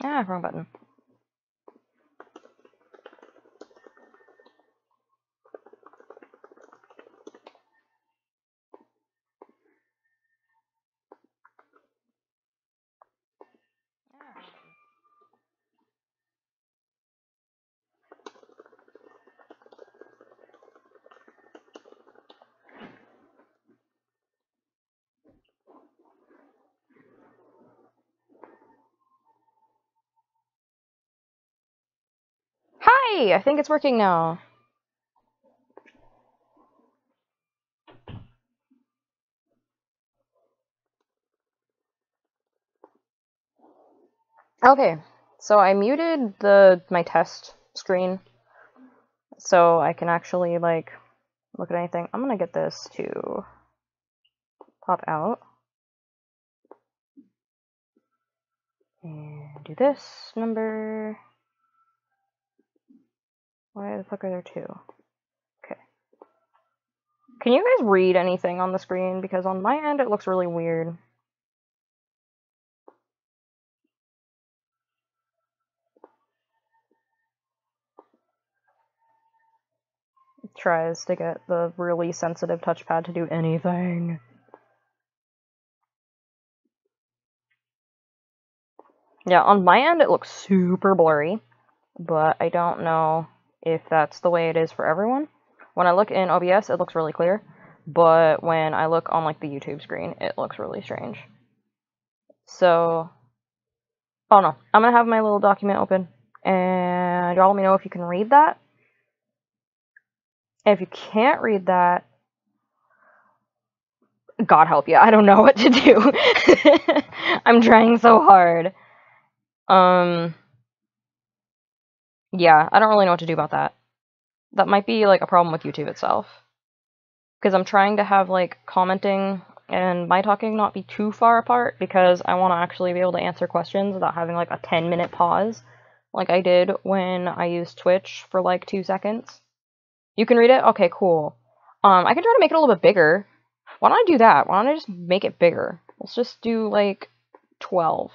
Ah, wrong button. Hi! I think it's working now. Okay, so I muted my test screen so I can actually, like, look at anything. I'm gonna get this to pop out. And do this number. Why the fuck are there two? Okay. Can you guys read anything on the screen? Because on my end it looks really weird. It tries to get the really sensitive touchpad to do anything. Yeah, on my end it looks super blurry, but I don't know if that's the way it is for everyone. When I look in OBS, it looks really clear, but when I look on, like, the YouTube screen, it looks really strange. So, oh no, I'm gonna have my little document open, and y'all let me know if you can read that. And if you can't read that, God help you, I don't know what to do. I'm trying so hard. Yeah, I don't really know what to do about that. That might be, like, a problem with YouTube itself. Because I'm trying to have, like, commenting and my talking not be too far apart, because I want to actually be able to answer questions without having, like, a 10-minute pause, like I did when I used Twitch for, like, 2 seconds. You can read it? Okay, cool. I can try to make it a little bit bigger. Why don't I do that? Why don't I just make it bigger? Let's just do, like, 12.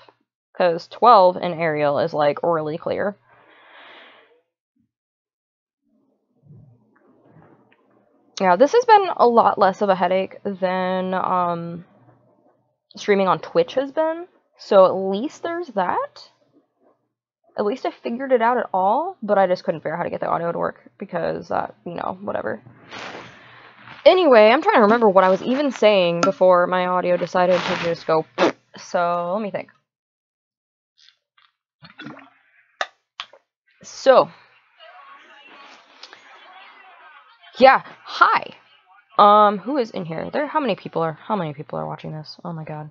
Because 12 in Arial is, like, really clear. Yeah, this has been a lot less of a headache than, streaming on Twitch has been. So at least there's that. At least I figured it out at all, but I just couldn't figure out how to get the audio to work because, you know, whatever. Anyway, I'm trying to remember what I was even saying before my audio decided to just go. So, let me think. So, yeah, hi. Who is in here? How many people are watching this? Oh my god.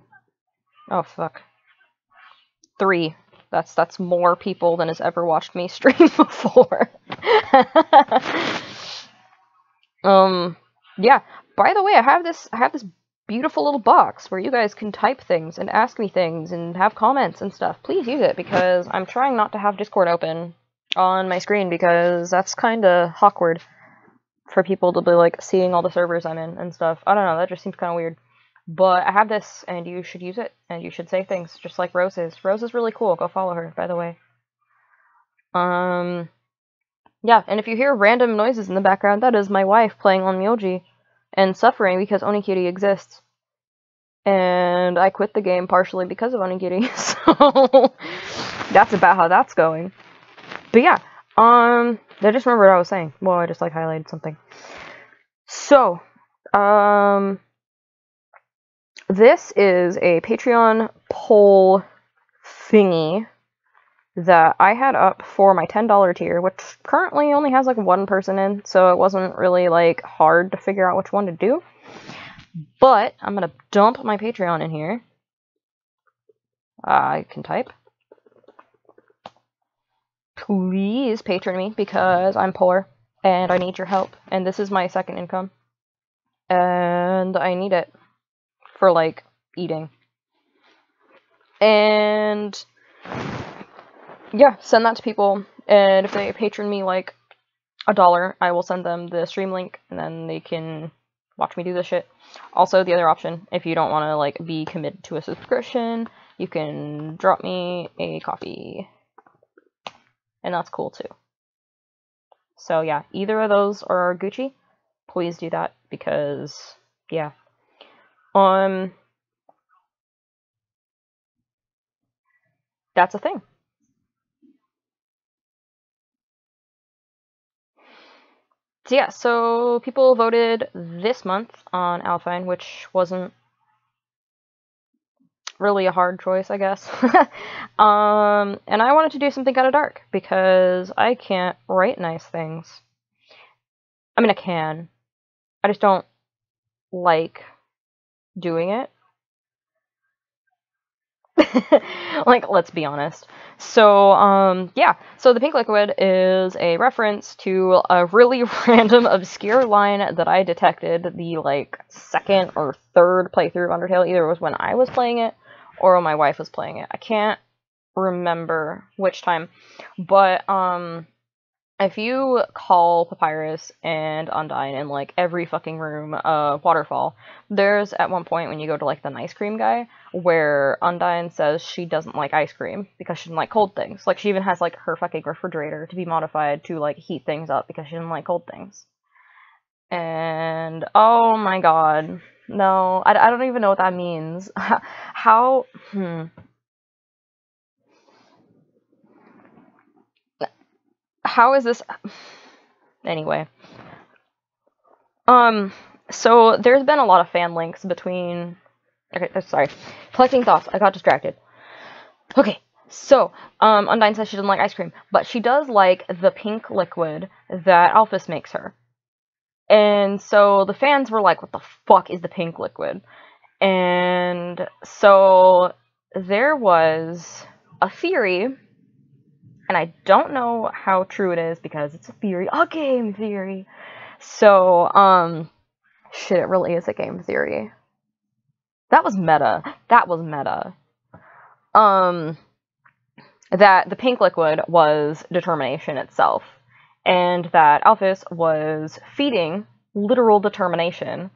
Oh fuck. 3. That's more people than has ever watched me stream before. Yeah. By the way, I have this beautiful little box where you guys can type things and ask me things and have comments and stuff. Please use it, because I'm trying not to have Discord open on my screen, because that's kind of awkward for people to be, like, seeing all the servers I'm in and stuff. I don't know, that just seems kind of weird. But I have this, and you should use it, and you should say things, just like Rose is. Rose is really cool. Go follow her, by the way. Yeah, and if you hear random noises in the background, that is my wife playing on Myoji and suffering because Onikiri exists. And I quit the game partially because of Onikiri, so that's about how that's going. But yeah, I just remembered what I was saying. Well, I just, like, highlighted something. So, this is a Patreon poll thingy that I had up for my $10 tier, which currently only has, like, 1 person in, so it wasn't really, like, hard to figure out which one to do. But I'm gonna dump my Patreon in here. I can type. Please patron me, because I'm poor, and I need your help, and this is my second income. And I need it for, like, eating. And yeah, send that to people, and if they patron me, like, $1, I will send them the stream link, and then they can watch me do this shit. Also, the other option, if you don't want to, like, be committed to a subscription, you can drop me a coffee. And that's cool too. So yeah, either of those are Gucci. Please do that because yeah. That's a thing. So yeah, so people voted this month on Alphyne, which wasn't really a hard choice, I guess. And I wanted to do something kind of dark because I can't write nice things. I mean, I can. I just don't like doing it. Like, let's be honest. So, yeah. So the pink liquid is a reference to a really random, obscure line that I detected the, like, second or third playthrough of Undertale. Either it was when I was playing it or when my wife was playing it. I can't remember which time. But, if you call Papyrus and Undyne in, like, every fucking room waterfall, there's at one point when you go to, like, the ice cream guy, where Undyne says she doesn't like ice cream because she doesn't like cold things. Like, she even has, like, her fucking refrigerator to be modified to, like, heat things up because she doesn't like cold things. And, oh my god. No, I don't even know what that means. How, How is this... Anyway. So there's been a lot of fan links between... Okay, sorry. Collecting thoughts. I got distracted. Okay, so, Undyne says she doesn't like ice cream, but she does like the pink liquid that Alphys makes her. And so the fans were like, what the fuck is the pink liquid? And so there was a theory, and I don't know how true it is because it's a theory, a game theory. So, shit, it really is a game theory. That was meta. That was meta. That the pink liquid was determination itself, and that Alphys was feeding literal determination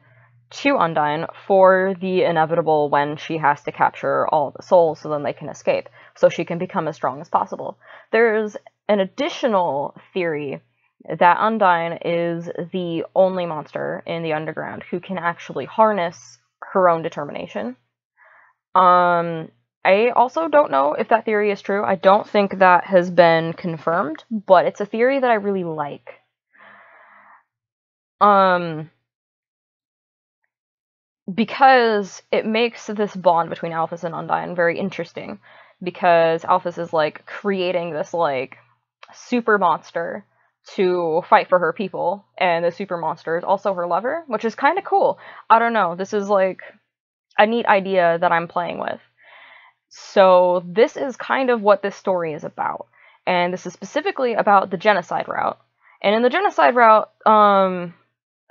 to Undyne for the inevitable when she has to capture all the souls so then they can escape, so she can become as strong as possible. There's an additional theory that Undyne is the only monster in the underground who can actually harness her own determination. I also don't know if that theory is true. I don't think that has been confirmed, but it's a theory that I really like. Because it makes this bond between Alphys and Undyne very interesting, because Alphys is, like, creating this, like, super monster to fight for her people, and the super monster is also her lover, which is kind of cool. I don't know, this is, like, a neat idea that I'm playing with. So this is kind of what this story is about, and this is specifically about the genocide route. And in the genocide route, Undyne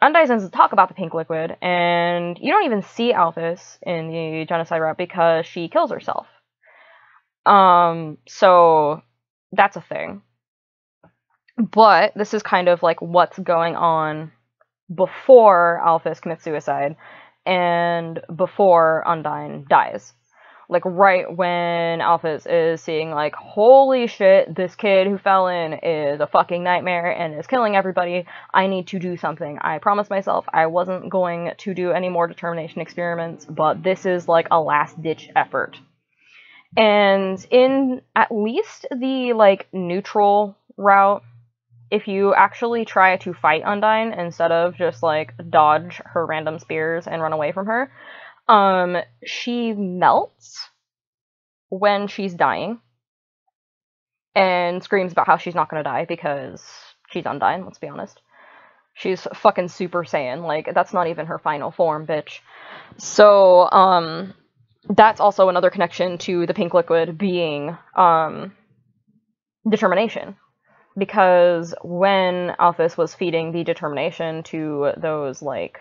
doesn't talk about the pink liquid, and you don't even see Alphys in the genocide route because she kills herself. So that's a thing. But this is kind of like what's going on before Alphys commits suicide and before Undyne dies. Like, right when Alphys is seeing, like, holy shit, this kid who fell in is a fucking nightmare and is killing everybody, I need to do something. I promised myself I wasn't going to do any more determination experiments, but this is, like, a last-ditch effort. And in at least the, like, neutral route, if you actually try to fight Undyne instead of just, like, dodge her random spears and run away from her, she melts when she's dying and screams about how she's not gonna die because she's Undyne, let's be honest. She's fucking Super Saiyan, like, that's not even her final form, bitch. So, that's also another connection to the pink liquid being, determination. Because when Alphys was feeding the determination to those, like,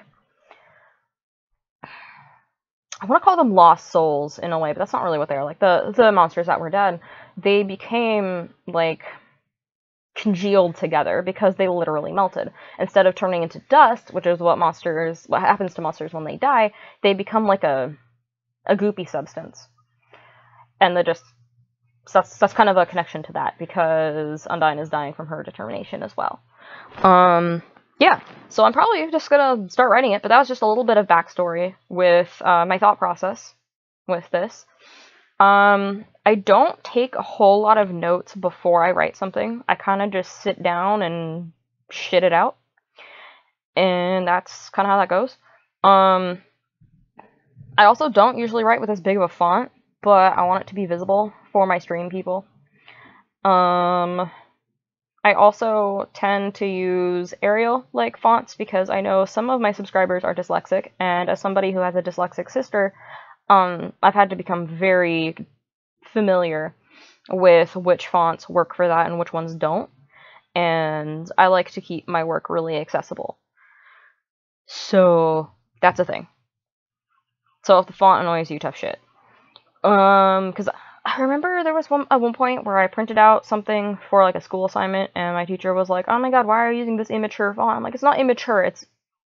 I want to call them lost souls in a way, but that's not really what they are. Like, the monsters that were dead, they became, like, congealed together because they literally melted. Instead of turning into dust, which is what happens to monsters when they die, they become like a goopy substance. and that's kind of a connection to that, because Undyne is dying from her determination as well. Yeah, so I'm probably just gonna start writing it, but that was just a little bit of backstory with my thought process with this. I don't take a whole lot of notes before I write something. I kind of just sit down and shit it out, and that's kind of how that goes. I also don't usually write with as big of a font, but I want it to be visible for my stream people. I also tend to use Arial-like fonts because I know some of my subscribers are dyslexic, and as somebody who has a dyslexic sister, I've had to become very familiar with which fonts work for that and which ones don't, and I like to keep my work really accessible. So that's a thing. So if the font annoys you, tough shit. Because I remember there was at one point where I printed out something for like a school assignment, and my teacher was like, "Oh my god, why are you using this immature font?" I'm like, "It's not immature, it's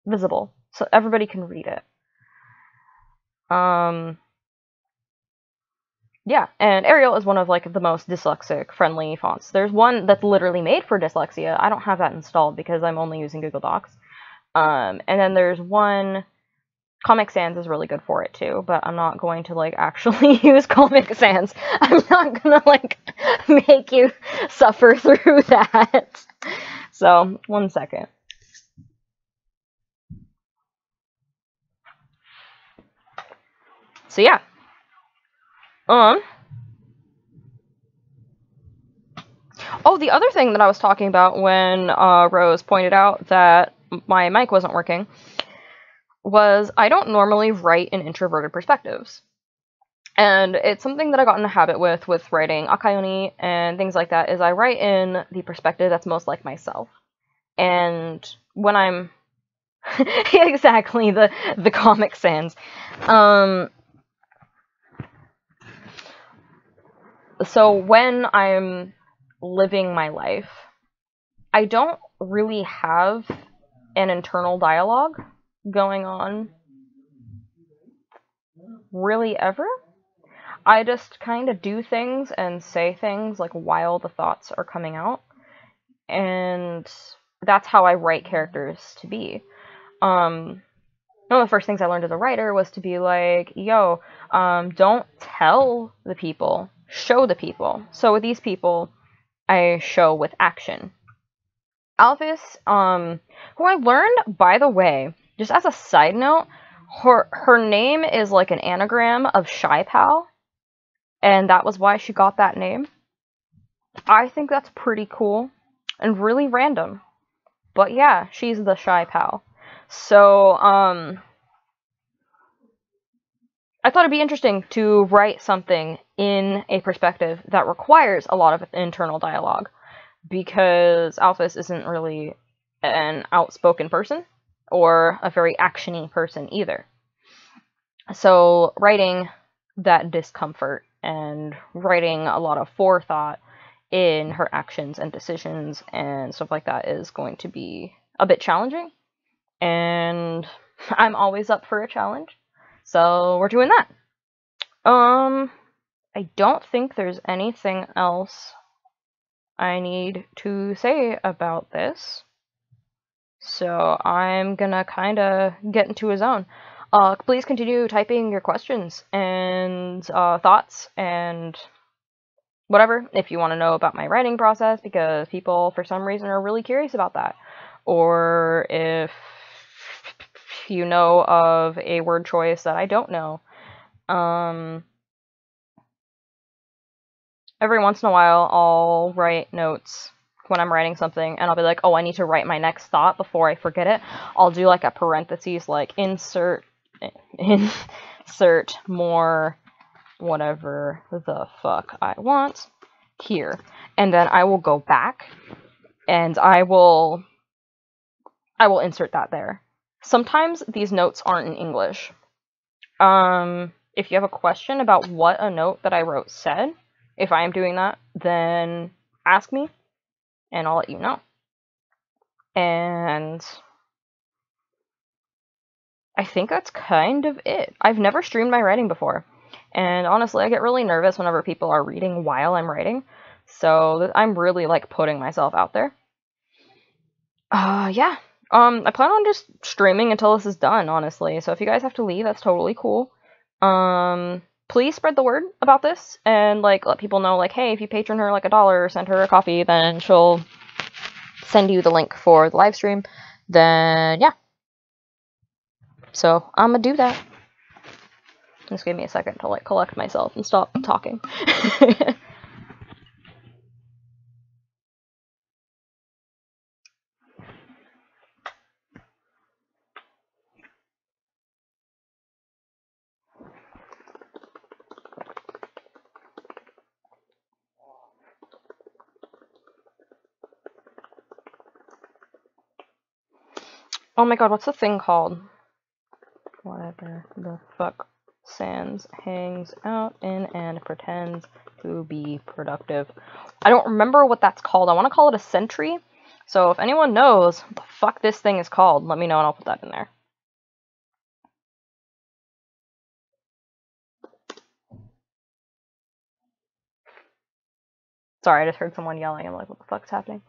visible, so everybody can read it." Yeah, and Arial is one of like the most dyslexic friendly fonts. There's one that's literally made for dyslexia. I don't have that installed because I'm only using Google Docs. And then there's one. Comic Sans is really good for it too, but I'm not going to like actually use Comic Sans. I'm not gonna like make you suffer through that. So, 1 second. So yeah. Oh, the other thing that I was talking about when Rose pointed out that my mic wasn't working was I don't normally write in introverted perspectives. And it's something that I got in a habit with writing Akayoni and things like that, is I write in the perspective that's most like myself. And when I'm exactly the Comic Sans. So when I'm living my life, I don't really have an internal dialogue going on really ever. I just kind of do things and say things like while the thoughts are coming out, and that's how I write characters to be. One of the first things I learned as a writer was to be like, yo, don't tell the people, show the people. So with these people, I show with action. Alphys, who I learned, by the way, just as a side note, her name is like an anagram of Shy Pal, and that was why she got that name. I think that's pretty cool and really random. But yeah, she's the Shy Pal. So, I thought it'd be interesting to write something in a perspective that requires a lot of internal dialogue, because Alphys isn't really an outspoken person or a very actiony person either. So writing that discomfort and writing a lot of forethought in her actions and decisions and stuff like that is going to be a bit challenging, and I'm always up for a challenge, so we're doing that. I don't think there's anything else I need to say about this, so I'm gonna kinda get into a zone. Please continue typing your questions and thoughts and whatever if you want to know about my writing process, because people for some reason are really curious about that, or if you know of a word choice that I don't know. Every once in a while I'll write notes when I'm writing something, and I'll be like, oh, I need to write my next thought before I forget it. I'll do like a parentheses, like insert more whatever the fuck I want here, and then I will go back and I will insert that there. Sometimes these notes aren't in English. If you have a question about what a note that I wrote said, if I am doing that, then ask me and I'll let you know. And I think that's kind of it. I've never streamed my writing before, And honestly, I get really nervous whenever people are reading while I'm writing. So I'm really like putting myself out there. Yeah. I plan on just streaming until this is done, honestly. So if you guys have to leave, that's totally cool. Please spread the word about this and like let people know like, hey, if you patron her like $1 or send her a coffee, then she'll send you the link for the live stream. Then yeah. So I'm gonna do that. Just give me a second to like collect myself and stop talking. Oh my god, what's the thing called? Whatever the fuck Sans hangs out in and pretends to be productive. I don't remember what that's called. I want to call it a sentry. So if anyone knows what the fuck this thing is called, let me know and I'll put that in there. Sorry, I just heard someone yelling. I'm like, what the fuck's happening?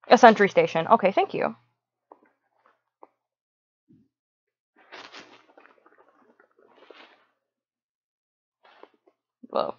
A sentry station. Okay, thank you. Whoa.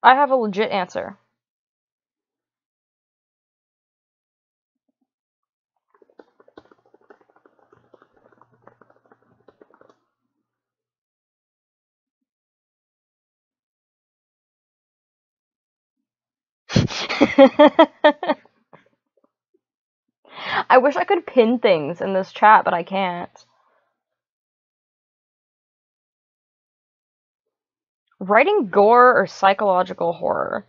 I have a legit answer. I wish I could pin things in this chat, but I can't. Writing gore or psychological horror.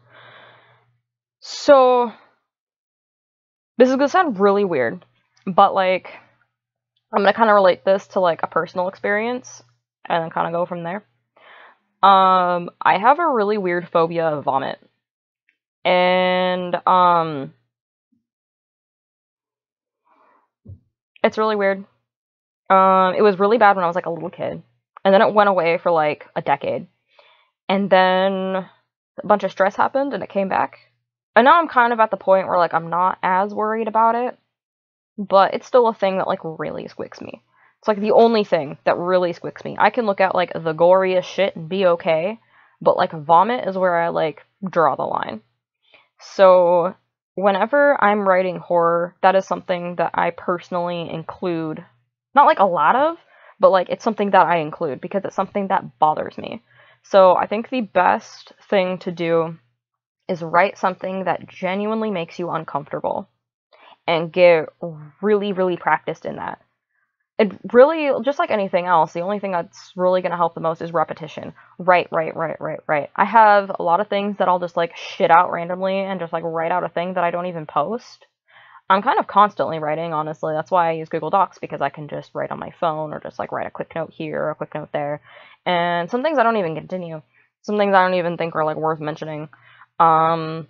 So, this is gonna sound really weird, but like, I'm gonna kind of relate this to like a personal experience and then kind of go from there. I have a really weird phobia of vomit. And, it's really weird. It was really bad when I was like a little kid. And then it went away for like a decade. And then a bunch of stress happened and it came back. And now I'm kind of at the point where like I'm not as worried about it, but it's still a thing that like really squicks me. It's like the only thing that really squicks me. I can look at like the goriest shit and be okay, but like vomit is where I like draw the line. So whenever I'm writing horror, that is something that I personally include. Not like a lot of, but like it's something that I include because it's something that bothers me. So I think the best thing to do is write something that genuinely makes you uncomfortable and get really, really practiced in that. It really, just like anything else, the only thing that's really going to help the most is repetition. Write. I have a lot of things that I'll just like shit out randomly and just like write out a thing that I don't even post. I'm kind of constantly writing, honestly. That's why I use Google Docs, because I can just write on my phone or just like write a quick note here or a quick note there. And some things I don't even continue. Some things I don't even think are like worth mentioning. But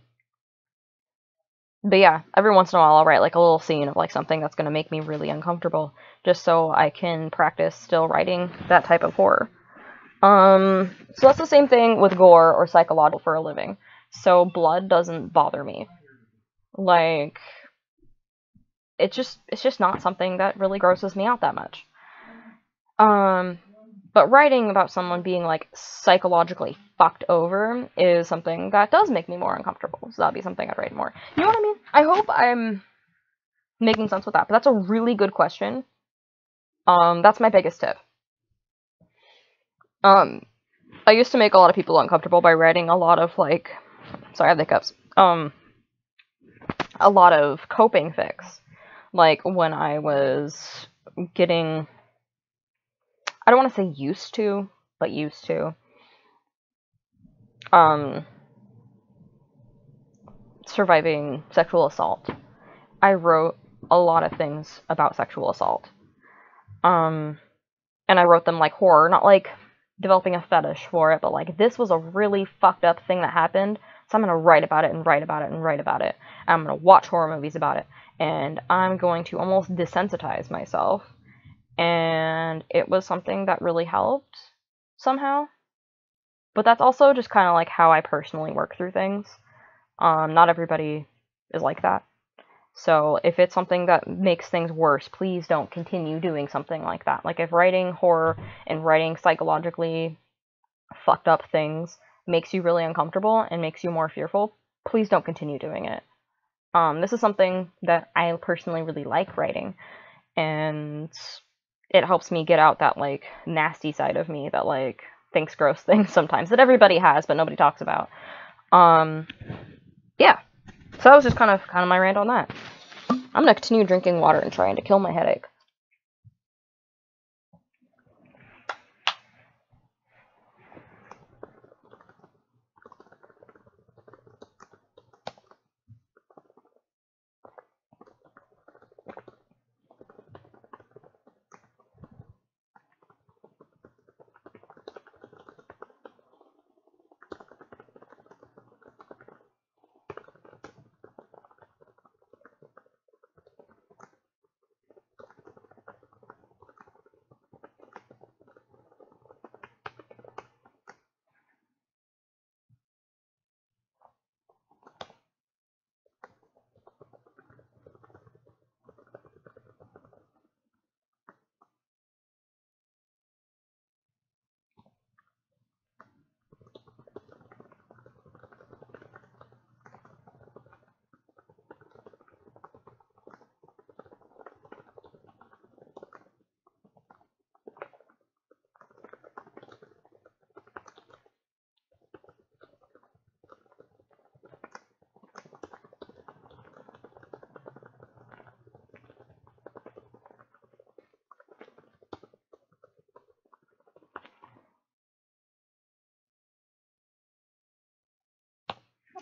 yeah, every once in a while I'll write like a little scene of like something that's going to make me really uncomfortable, just so I can practice still writing that type of horror. So that's the same thing with gore or psychological for a living. So blood doesn't bother me. Like, it's just not something that really grosses me out that much. But writing about someone being like psychologically fucked over is something that does make me more uncomfortable. So that'd be something I'd write more. You know what I mean? I hope I'm making sense with that. But that's a really good question. That's my biggest tip. I used to make a lot of people uncomfortable by writing a lot of like, sorry, I have the hiccups. A lot of coping fics. Like when I was getting, I don't want to say used to, but used to, surviving sexual assault. I wrote a lot of things about sexual assault. And I wrote them like horror, not like developing a fetish for it, but like this was a really fucked up thing that happened, so I'm gonna write about it and write about it and write about it. And I'm gonna watch horror movies about it, and I'm going to almost desensitize myself. And it was something that really helped somehow. But that's also just kind of like how I personally work through things. Not everybody is like that. So if it's something that makes things worse, please don't continue doing something like that. Like if writing horror and writing psychologically fucked up things makes you really uncomfortable and makes you more fearful, please don't continue doing it. This is something that I personally really like writing, and it helps me get out that like nasty side of me that like thinks gross things sometimes that everybody has but nobody talks about. Yeah. So that was just kind of my rant on that. I'm gonna continue drinking water and trying to kill my headache.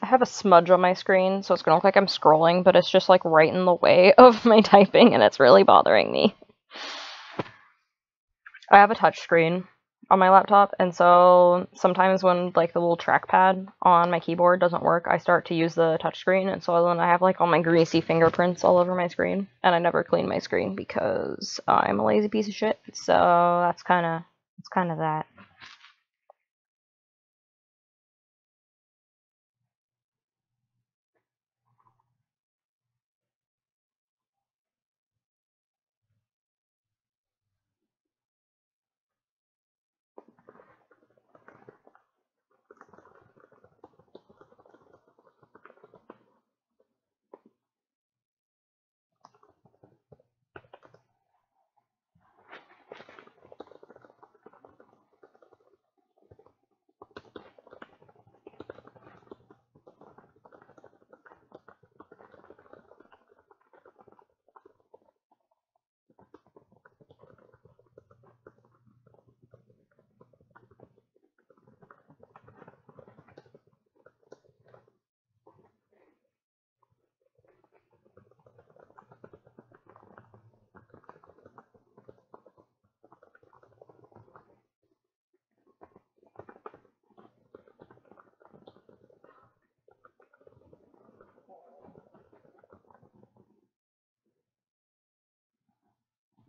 I have a smudge on my screen, so it's gonna look like I'm scrolling, but it's just like right in the way of my typing, and it's really bothering me. I have a touch screen on my laptop, and so sometimes when like the little trackpad on my keyboard doesn't work, I start to use the touch screen, and so then I have like all my greasy fingerprints all over my screen, and I never clean my screen because I'm a lazy piece of shit. So that's kind of that.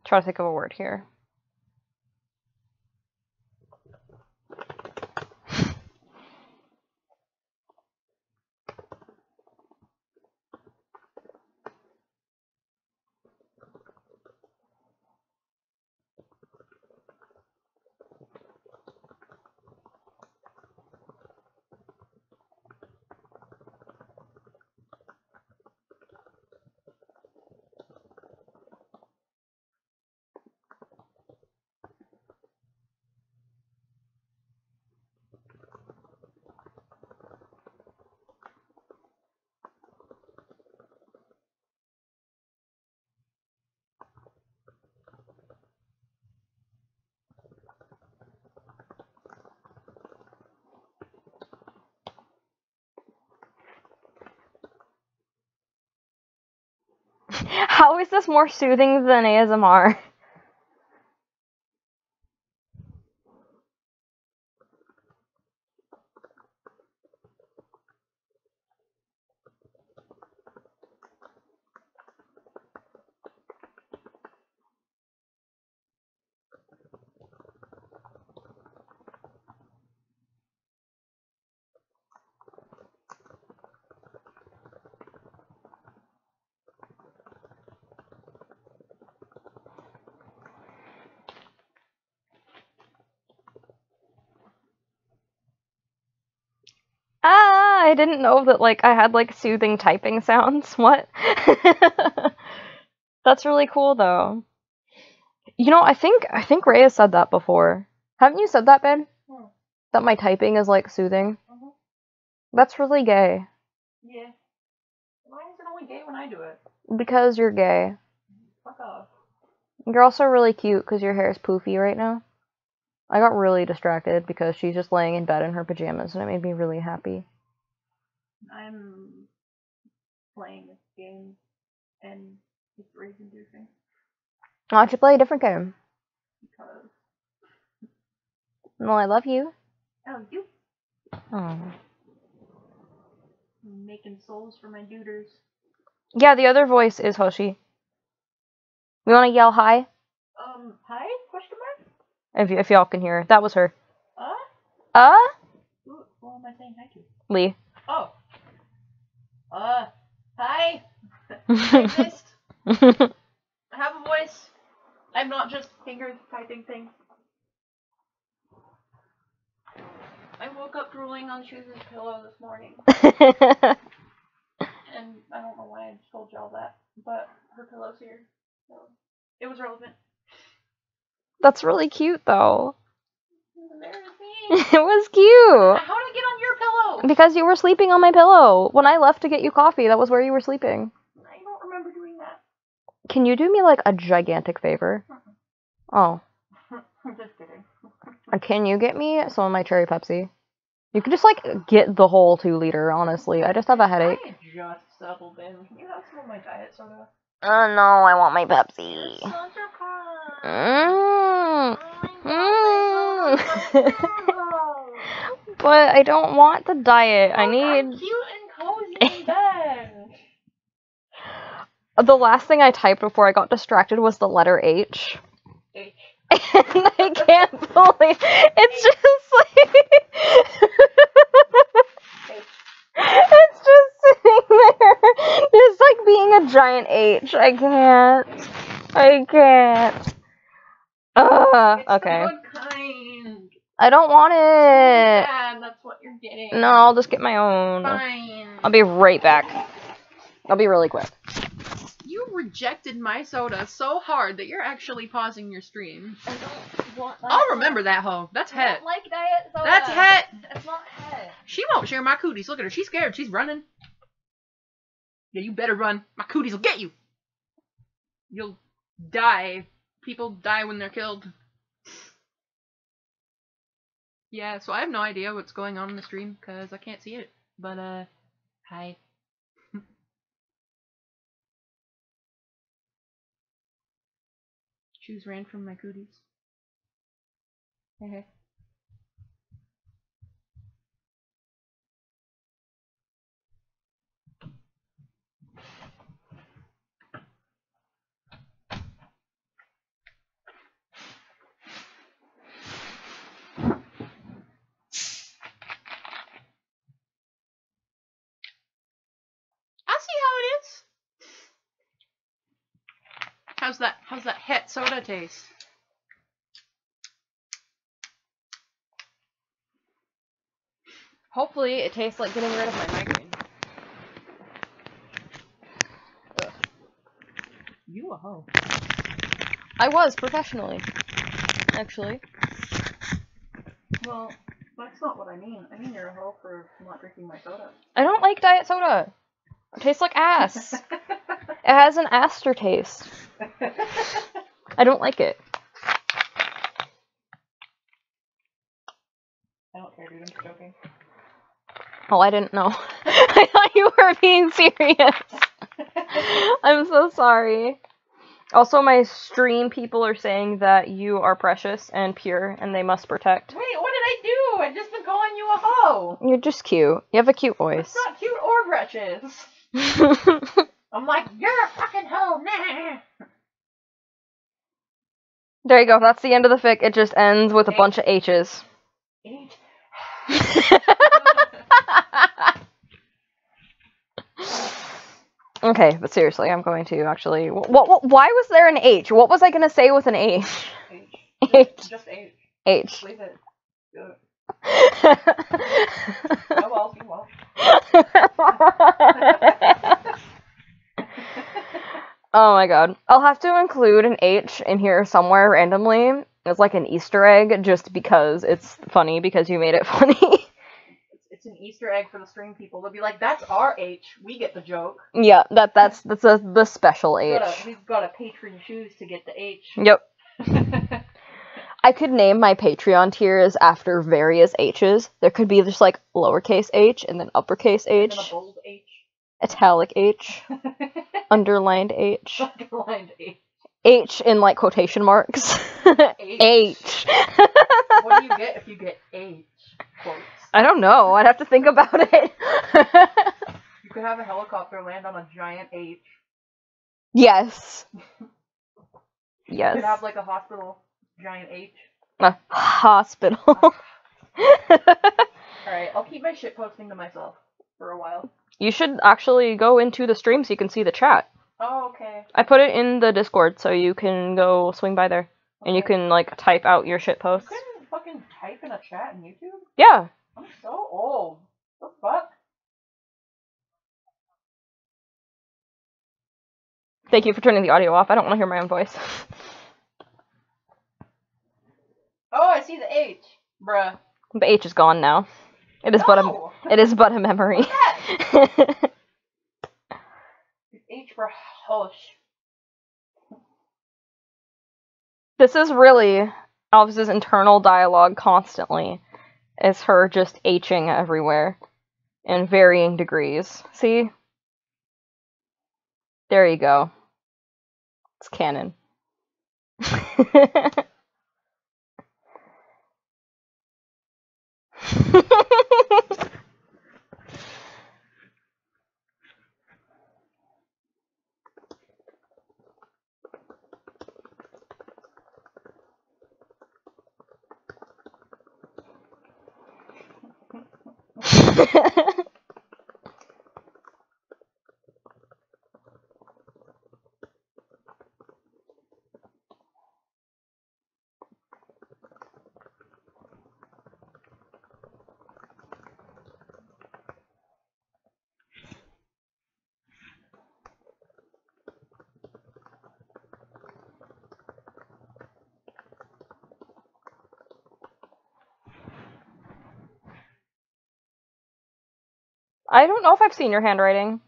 Try to think of a word here. How is this more soothing than ASMR? Ah, I didn't know that, like, I had, like, soothing typing sounds. What? That's really cool, though. You know, I think Ray has said that before. Haven't you said that, babe? Hmm. That my typing is, like, soothing? Mm-hmm. That's really gay. Yeah. Why is it only gay when I do it? Because you're gay. Fuck off. You're also really cute because your hair is poofy right now. I got really distracted because she's just laying in bed in her pajamas, and it made me really happy. I'm playing this game, and it's rage-inducing. Why don't you play a different game? Because... Well, I love you. Oh, you? Oh. I'm making souls for my duders. Yeah, the other voice is Hoshi. We want to yell hi? Hi? Question mark? If y'all can hear. That was her. Who am I saying hi to? Lee. Oh. Hi. I exist. I have a voice. I'm not just fingers typing things. I woke up drooling on Shoes' pillow this morning. And I don't know why I just told y'all that, but her pillow's here. So it was relevant. That's really cute, though. Embarrassing. It was cute. How did I get on your pillow? Because you were sleeping on my pillow. When I left to get you coffee, that was where you were sleeping. I don't remember doing that. Can you do me, like, a gigantic favor? Oh. I'm just kidding. Can you get me some of my cherry Pepsi? You can just, like, get the whole 2-liter, honestly. I just have a headache. I just settled in. Can you have some of my diet soda? No, I want my Pepsi. Such a pie. But I don't want the diet. I need... I'm cute and cozy in bed. The last thing I typed before I got distracted was the letter H. H. And I can't believe it's just like it's just sitting there, just like being a giant H. I can't. Okay. It's the good kind. I don't want it. Yeah, that's what you're getting. No, I'll just get my own. Fine. I'll be right back. I'll be really quick. You rejected my soda so hard that you're actually pausing your stream. I don't want that. I'll remember that hoe. That's I Het. don't like diet soda. That's Het. It's not Het. She won't share my cooties. Look at her. She's scared. She's running. Yeah, you better run. My cooties will get you. You'll die. People die when they're killed. Yeah, so I have no idea what's going on in the stream because I can't see it. But, hi. Shoes ran from my cooties. Hey. I see how it is. How's that Het soda taste? Hopefully it tastes like getting rid of my migraine. Ugh. You a hoe. I was, professionally. Actually. Well, that's not what I mean. I mean you're a hoe for not drinking my soda. I don't like diet soda. It tastes like ass. It has an aftertaste. I don't like it. I don't care, dude. I'm just joking. Oh, I didn't know. I thought you were being serious. I'm so sorry. Also, my stream people are saying that you are precious and pure, and they must protect. Wait, what did I do? I've just been calling you a hoe. You're just cute. You have a cute voice. It's not cute or precious. I'm like, you're a fucking hoe. Nah. There you go. That's the end of the fic. It just ends with a bunch of H's. H. Okay, but seriously, I'm going to actually. Why was there an H? What was I gonna say with an H? H. Just H. H. Leave it. Do it. Oh well, you won't. Oh my god. I'll have to include an H in here somewhere randomly as like an Easter egg just because it's funny because you made it funny. It's an Easter egg for the stream people. They'll be like, that's our H. We get the joke. Yeah, that's the special H. We've got a patron choose to get the H. Yep. I could name my Patreon tiers after various H's. There could be just like lowercase h and then uppercase H. And then a bold H. Italic H. Underlined H. Underlined H. H in like quotation marks. H. What do you get if you get H? Quotes. I don't know. I'd have to think about it. You could have a helicopter land on a giant H. Yes. Yes. You could have like a hospital giant H. A hospital. Alright, I'll keep my shit posting to myself for a while. You should actually go into the stream so you can see the chat. Oh, okay. I put it in the Discord so you can go swing by there. Okay. And you can like type out your shit posts. You couldn't fucking type in a chat in YouTube? Yeah. I'm so old. What the fuck? Thank you for turning the audio off. I don't want to hear my own voice. Oh, I see the H. Bruh. The H is gone now. It is No! but a memory. What's that? H for hush. This is really Alph's internal dialogue constantly. It's her just Hing everywhere. In varying degrees. See? There you go. It's canon. I don't know if I've seen your handwriting.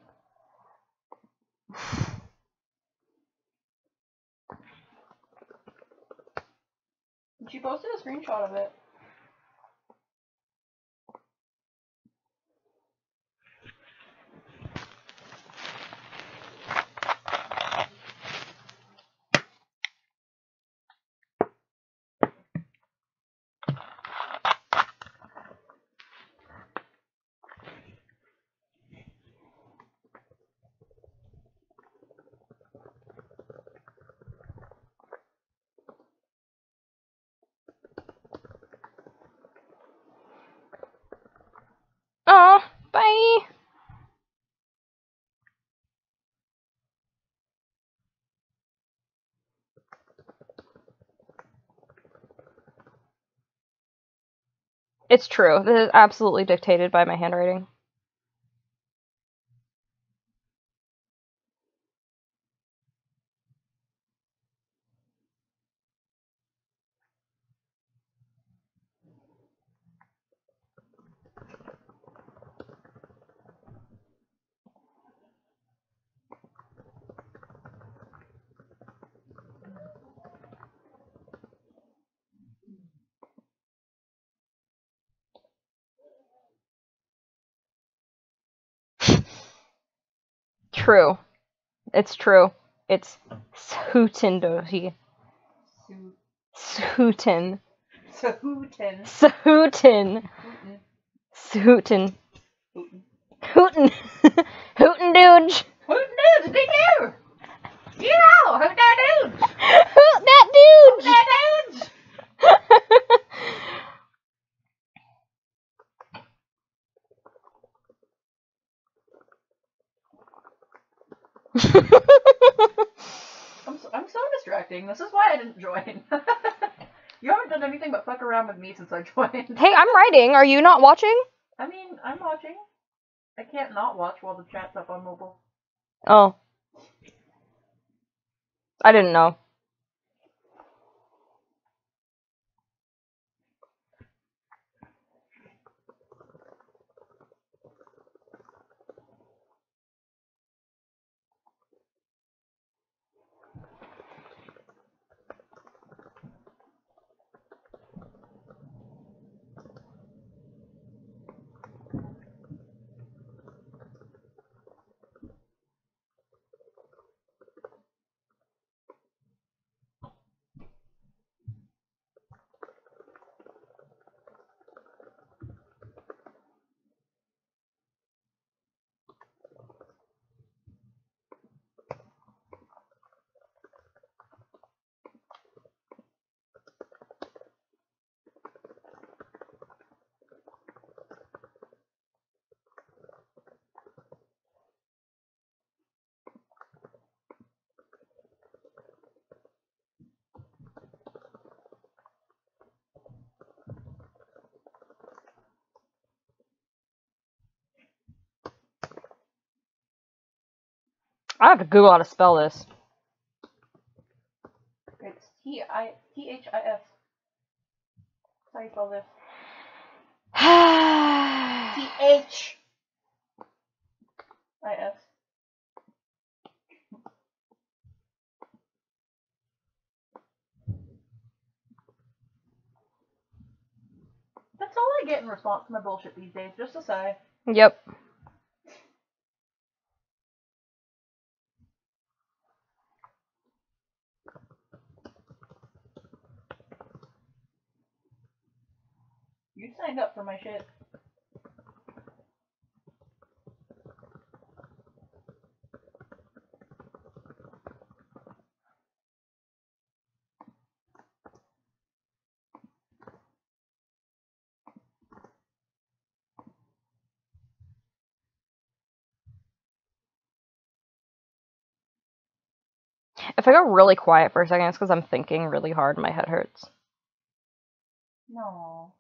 She posted a screenshot of it. Aw, bye! It's true. This is absolutely dictated by my handwriting. True. It's true. It's Sootin. Sootin. Sahootin. Sootin. Hootin. Sootin. Hootin. Hootin' dude. Hootin' dudes, big you! Yeah! Hoot that dudes! Hoot that Hoot dude. that dudes! I'm so distracting. This is why I didn't join. You haven't done anything but fuck around with me since I joined. Hey, I'm writing. Are you not watching? I mean, I'm watching. I can't not watch while the chat's up on mobile. Oh. I didn't know. I have to Google how to spell this. It's This. That's how you spell this. This. That's all I get in response to my bullshit these days, just to say. Yep. You signed up for my shit. If I go really quiet for a second, it's because I'm thinking really hard and my head hurts. No.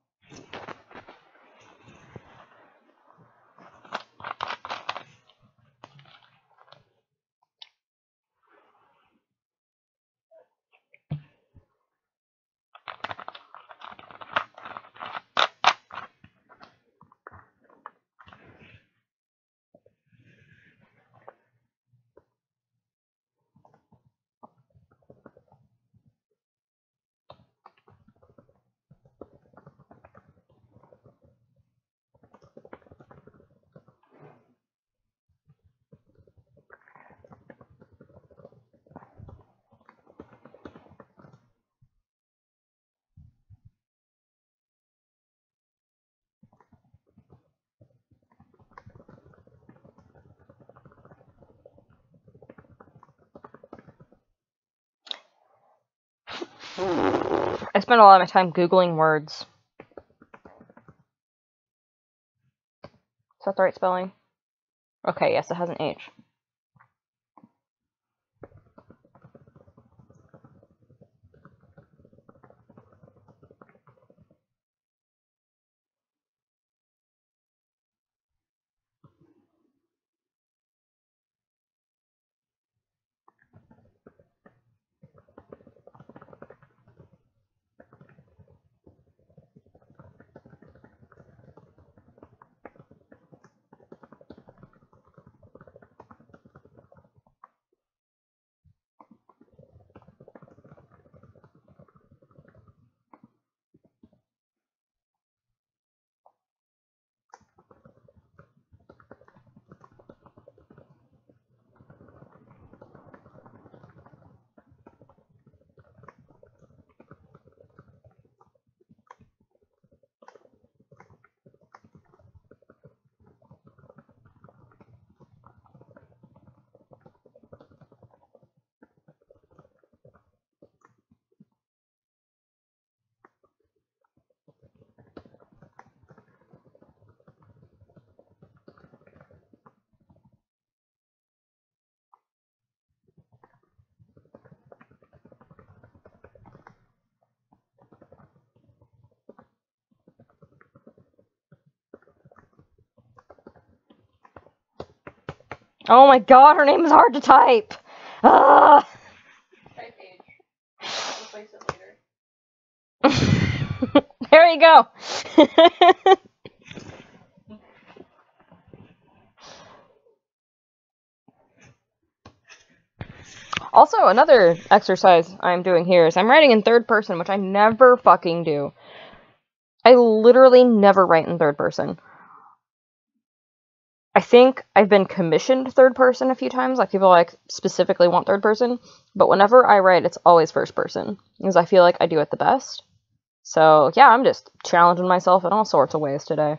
I spend a lot of my time Googling words. Is that the right spelling? Okay, yes, it has an H. Oh my god, her name is hard to type. Ah. Type age. Replace it later. There you go. Also, another exercise I'm doing here is I'm writing in third person, which I never fucking do. I literally never write in third person. I think I've been commissioned third person a few times, like people like specifically want third person, but whenever I write, it's always first person, because I feel like I do it the best. So yeah, I'm just challenging myself in all sorts of ways today.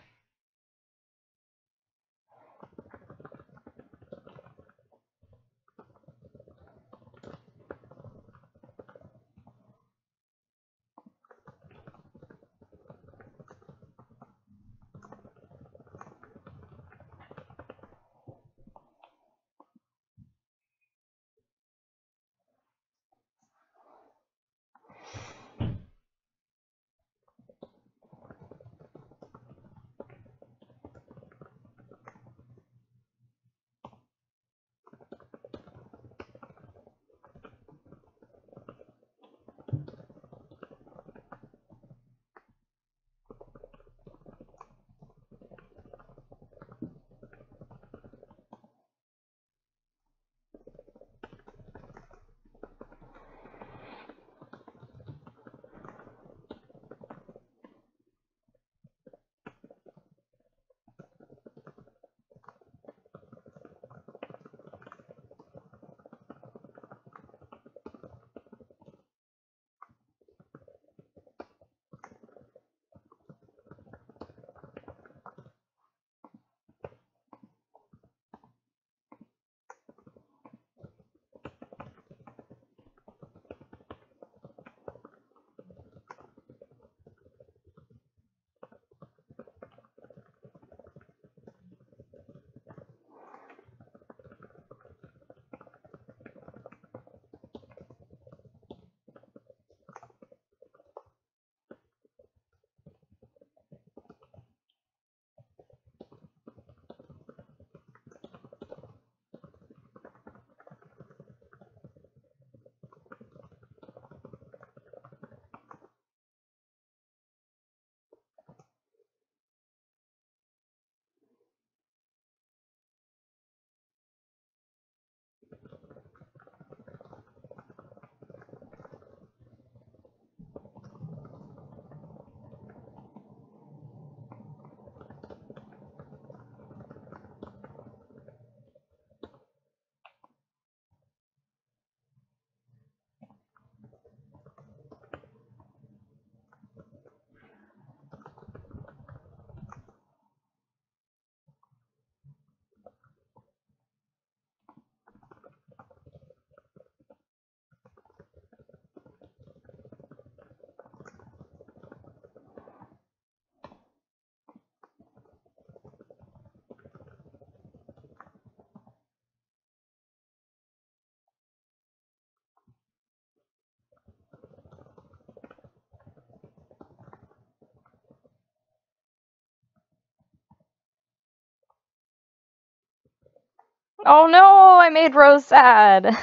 Oh no, I made Rose sad. Who's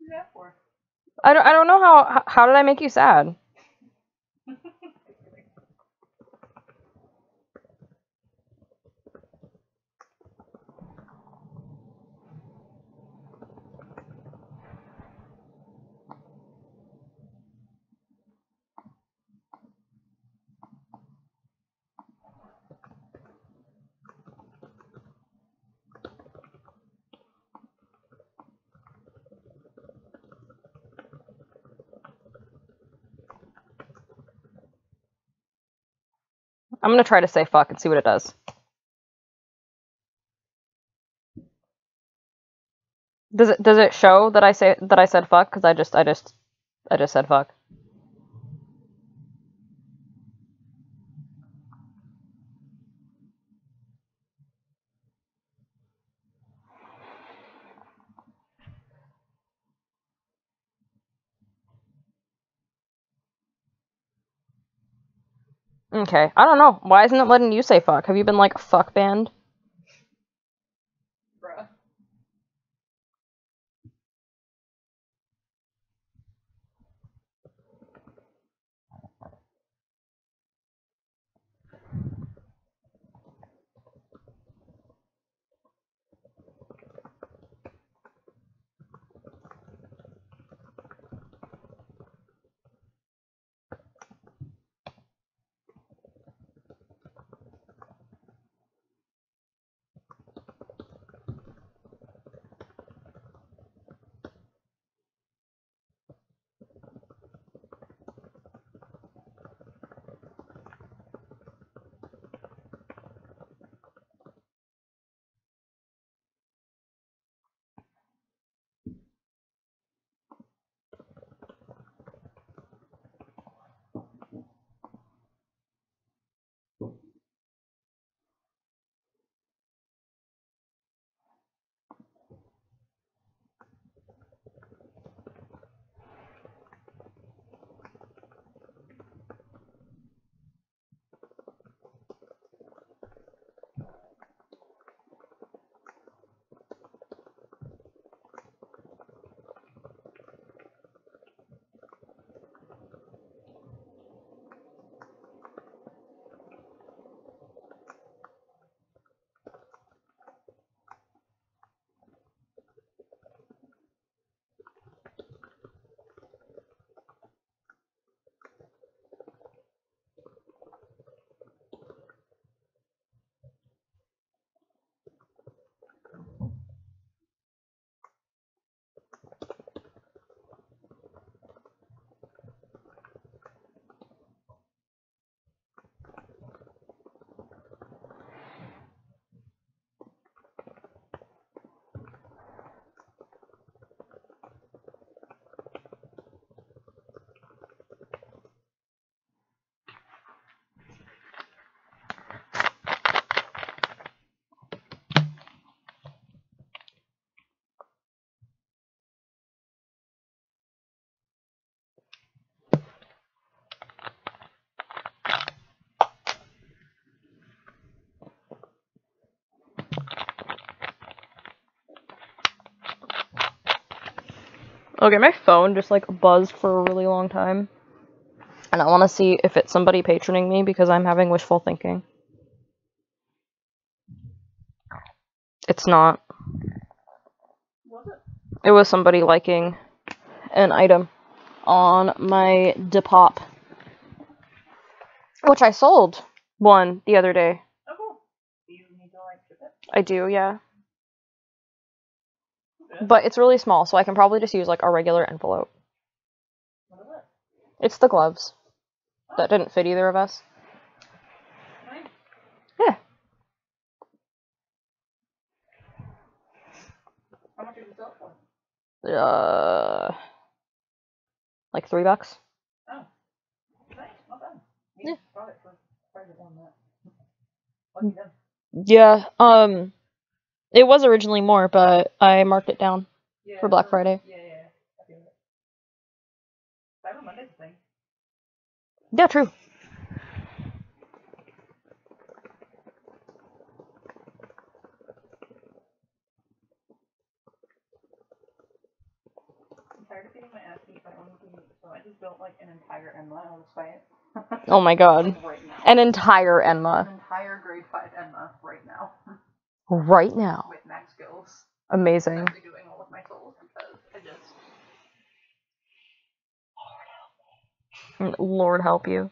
that for? I don't know how did I make you sad? I'm gonna try to say fuck and see what it does. Does it show that I said fuck? Because I just said fuck. Okay, I don't know. Why isn't it letting you say fuck? Have you been like fuck banned? Okay, my phone just like buzzed for a really long time. And I want to see if it's somebody patroning me because I'm having wishful thinking. It's not. Was it? It was somebody liking an item on my Depop, which I sold one the other day. Oh, cool. Do you need to like ship it? I do, yeah. Okay. But it's really small, so I can probably just use like a regular envelope. What is it? It's the gloves. That didn't fit either of us. Nice. Yeah. How much did you sell it for? Like $3. Oh. Nice. Not bad. Yeah. You bought it for quite a long that. Lucky them. Yeah, it was originally more, but I marked it down Yeah, for Black Friday. Yeah. I feel it. Cyber Monday's a thing. Yeah, true. I'm tired of getting my ass beat by one team, so I just built like an entire Enma out of spite. Oh my god. Like right now. An entire Enma. An entire grade 5 Enma right now. Right now. With max skills. Amazing. I'm actually doing all of my souls because I just... Lord help you.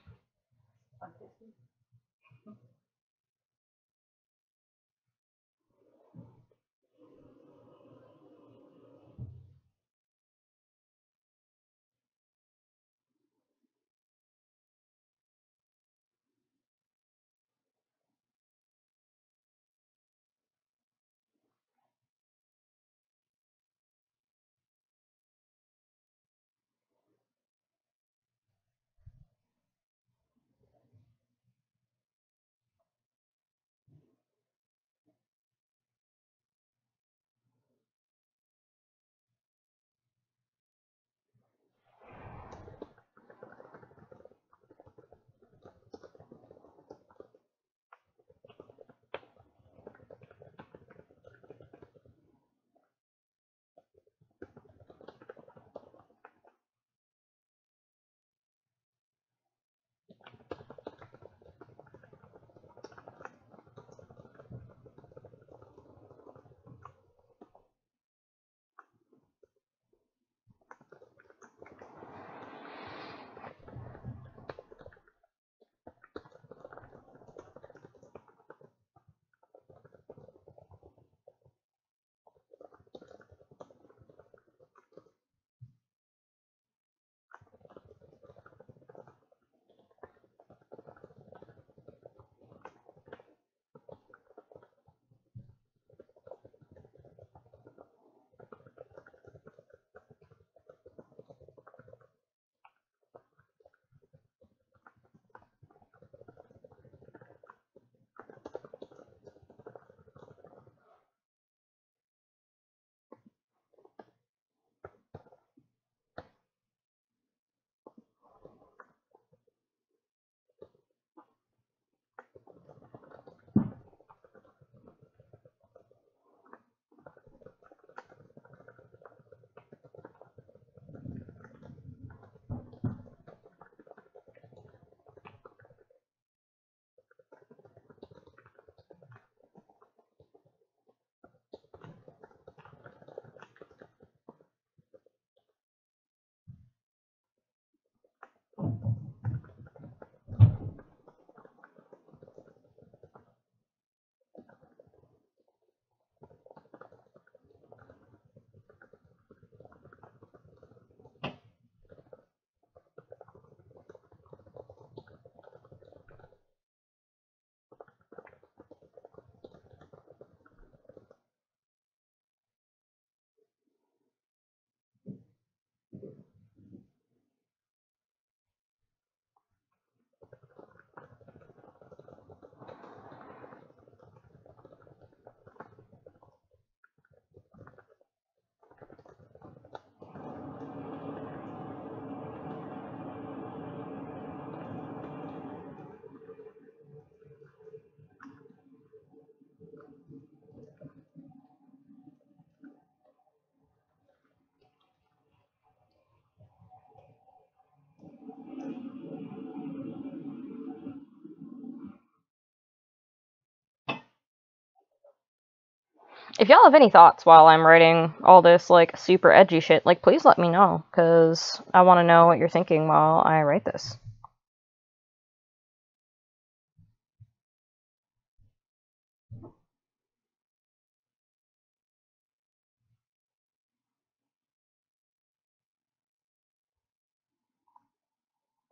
If y'all have any thoughts while I'm writing all this, like, super edgy shit, like, please let me know, because I want to know what you're thinking while I write this.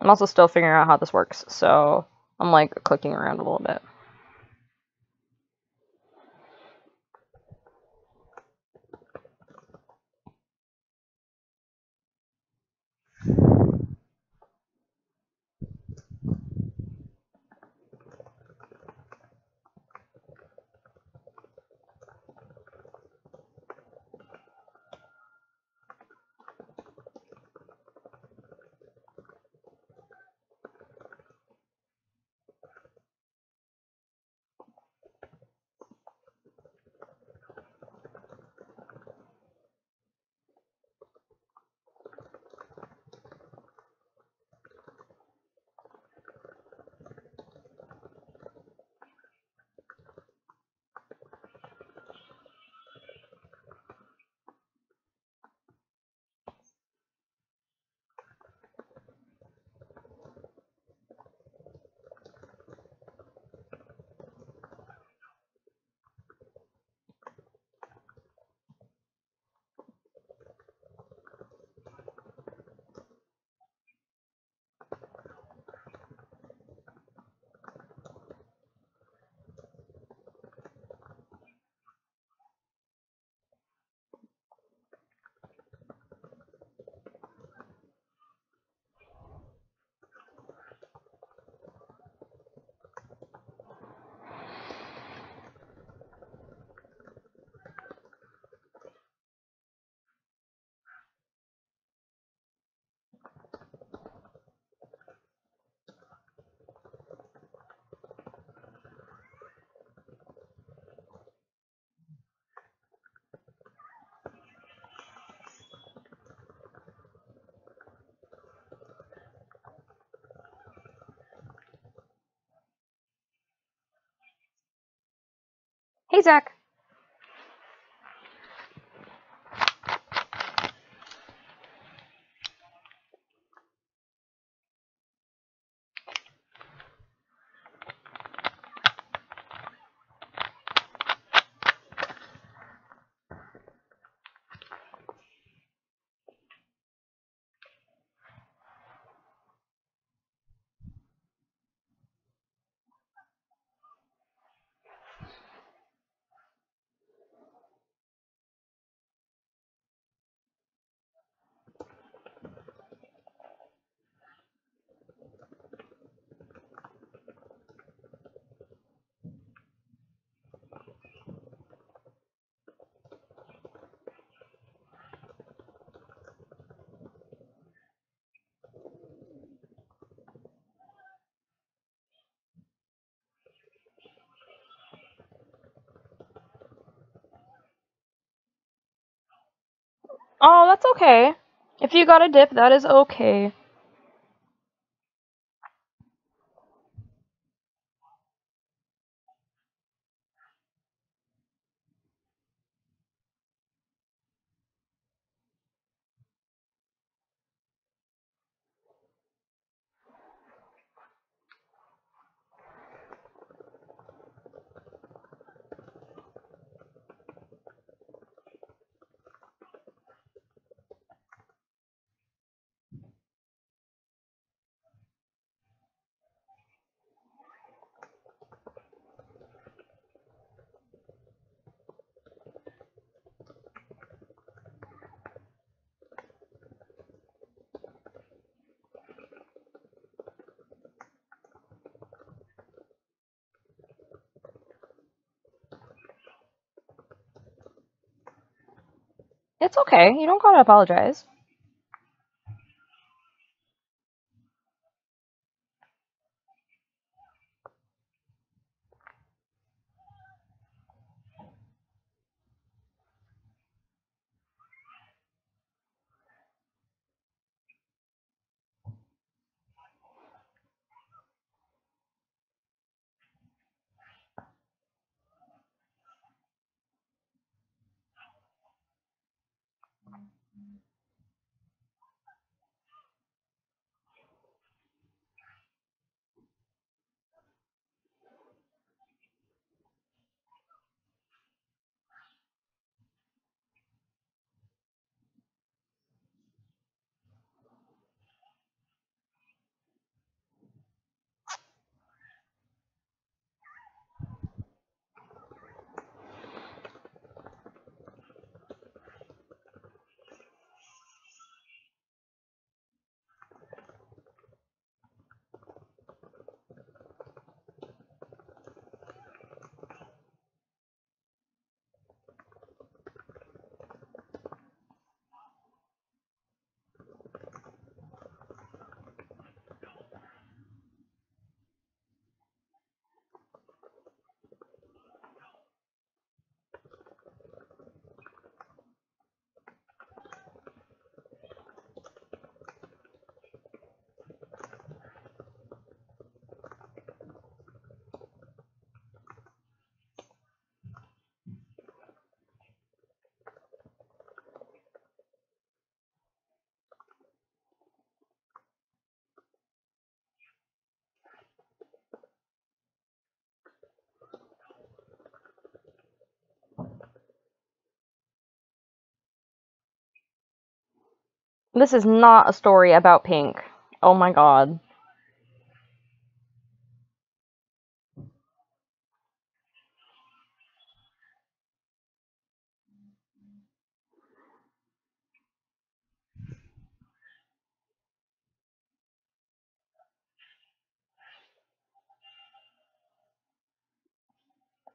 I'm also still figuring out how this works, so I'm, like, clicking around a little bit. Hey, Zach. Oh, that's okay. If you got a dip, that is okay. It's okay. You don't gotta apologize. This is not a story about pink. Oh my god.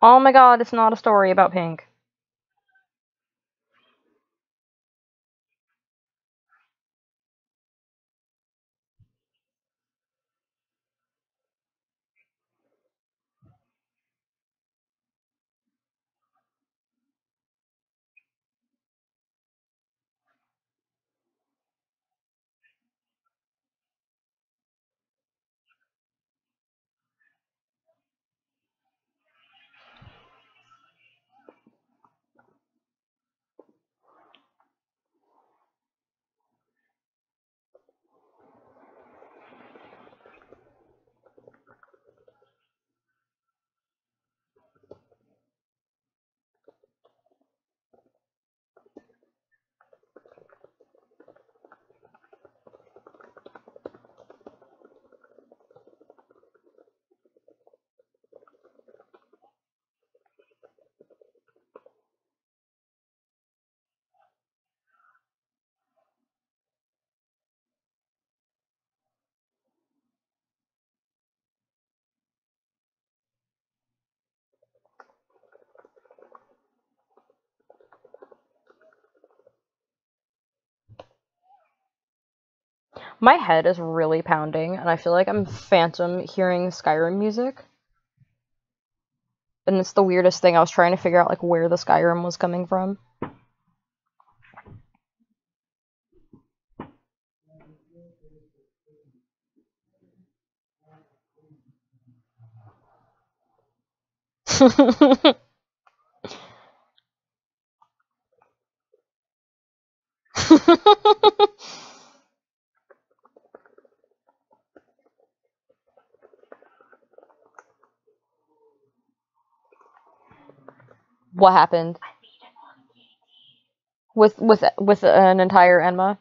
Oh my god, it's not a story about pink. My head is really pounding, and I feel like I'm phantom hearing Skyrim music. And it's the weirdest thing. I was trying to figure out like where the Skyrim was coming from. What happened with an entire Enma?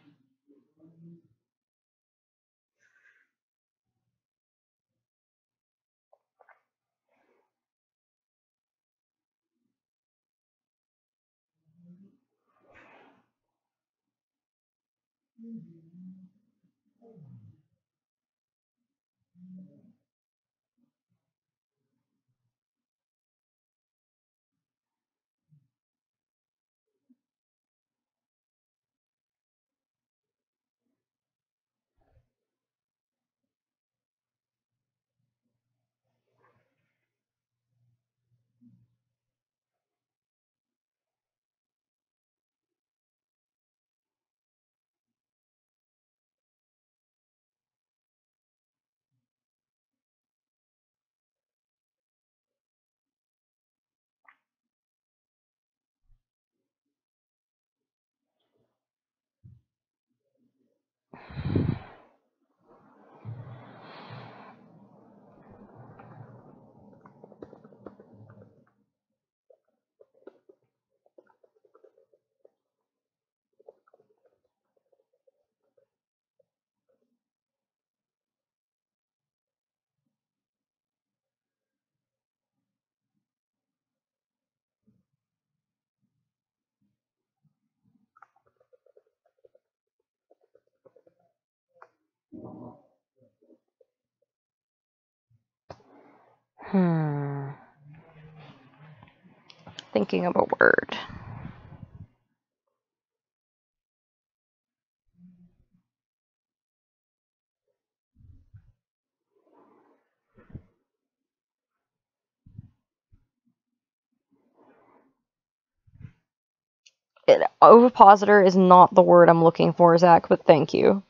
Hmm. Thinking of a word. Ovipositor is not the word I'm looking for, Zach, but thank you.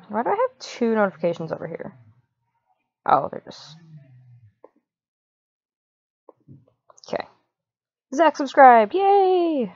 Why do I have 2 notifications over here? Oh, they're just... Okay. Zach subscribed! Yay!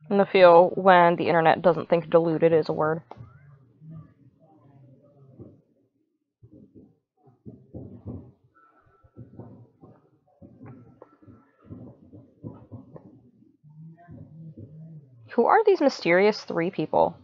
And the feel when the internet doesn't think diluted is a word. Who are these mysterious 3 people?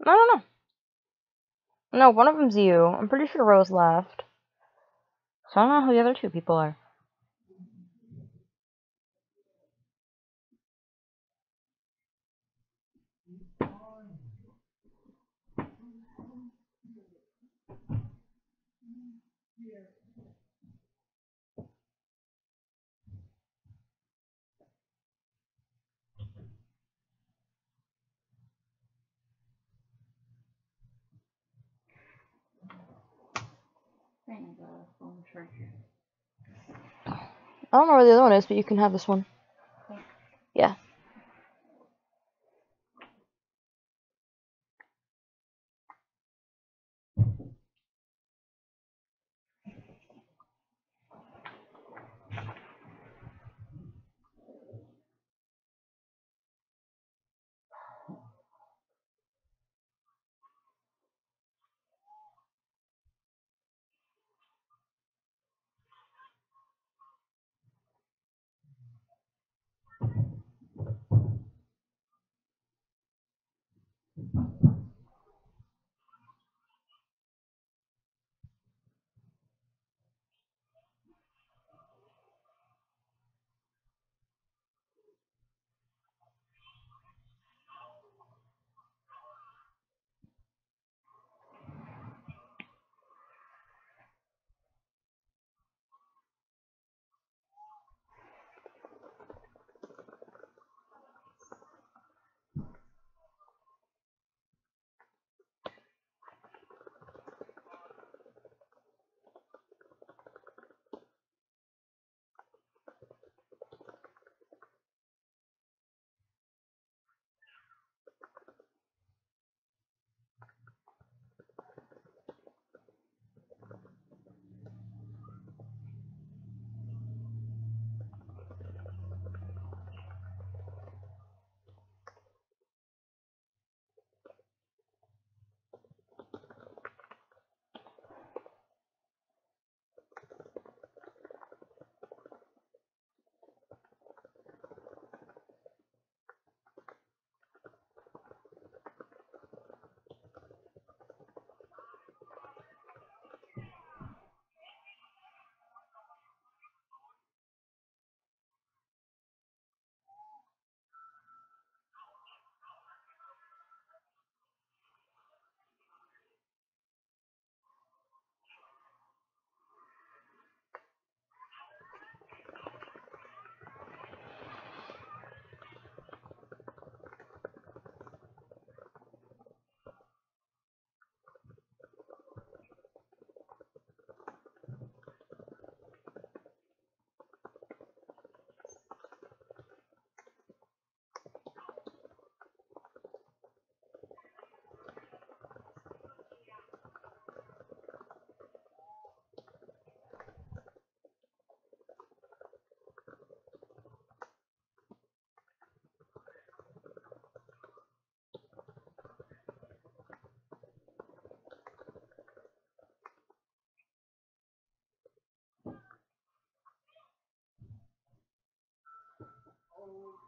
I don't know. No, one of them's you. I'm pretty sure Rose left. So I don't know who the other 2 people are. I don't know where the other one is, but you can have this one. Yeah.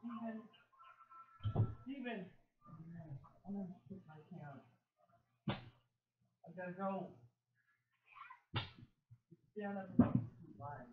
Steven, I'm gonna put my count. I gotta go. Stand up and line.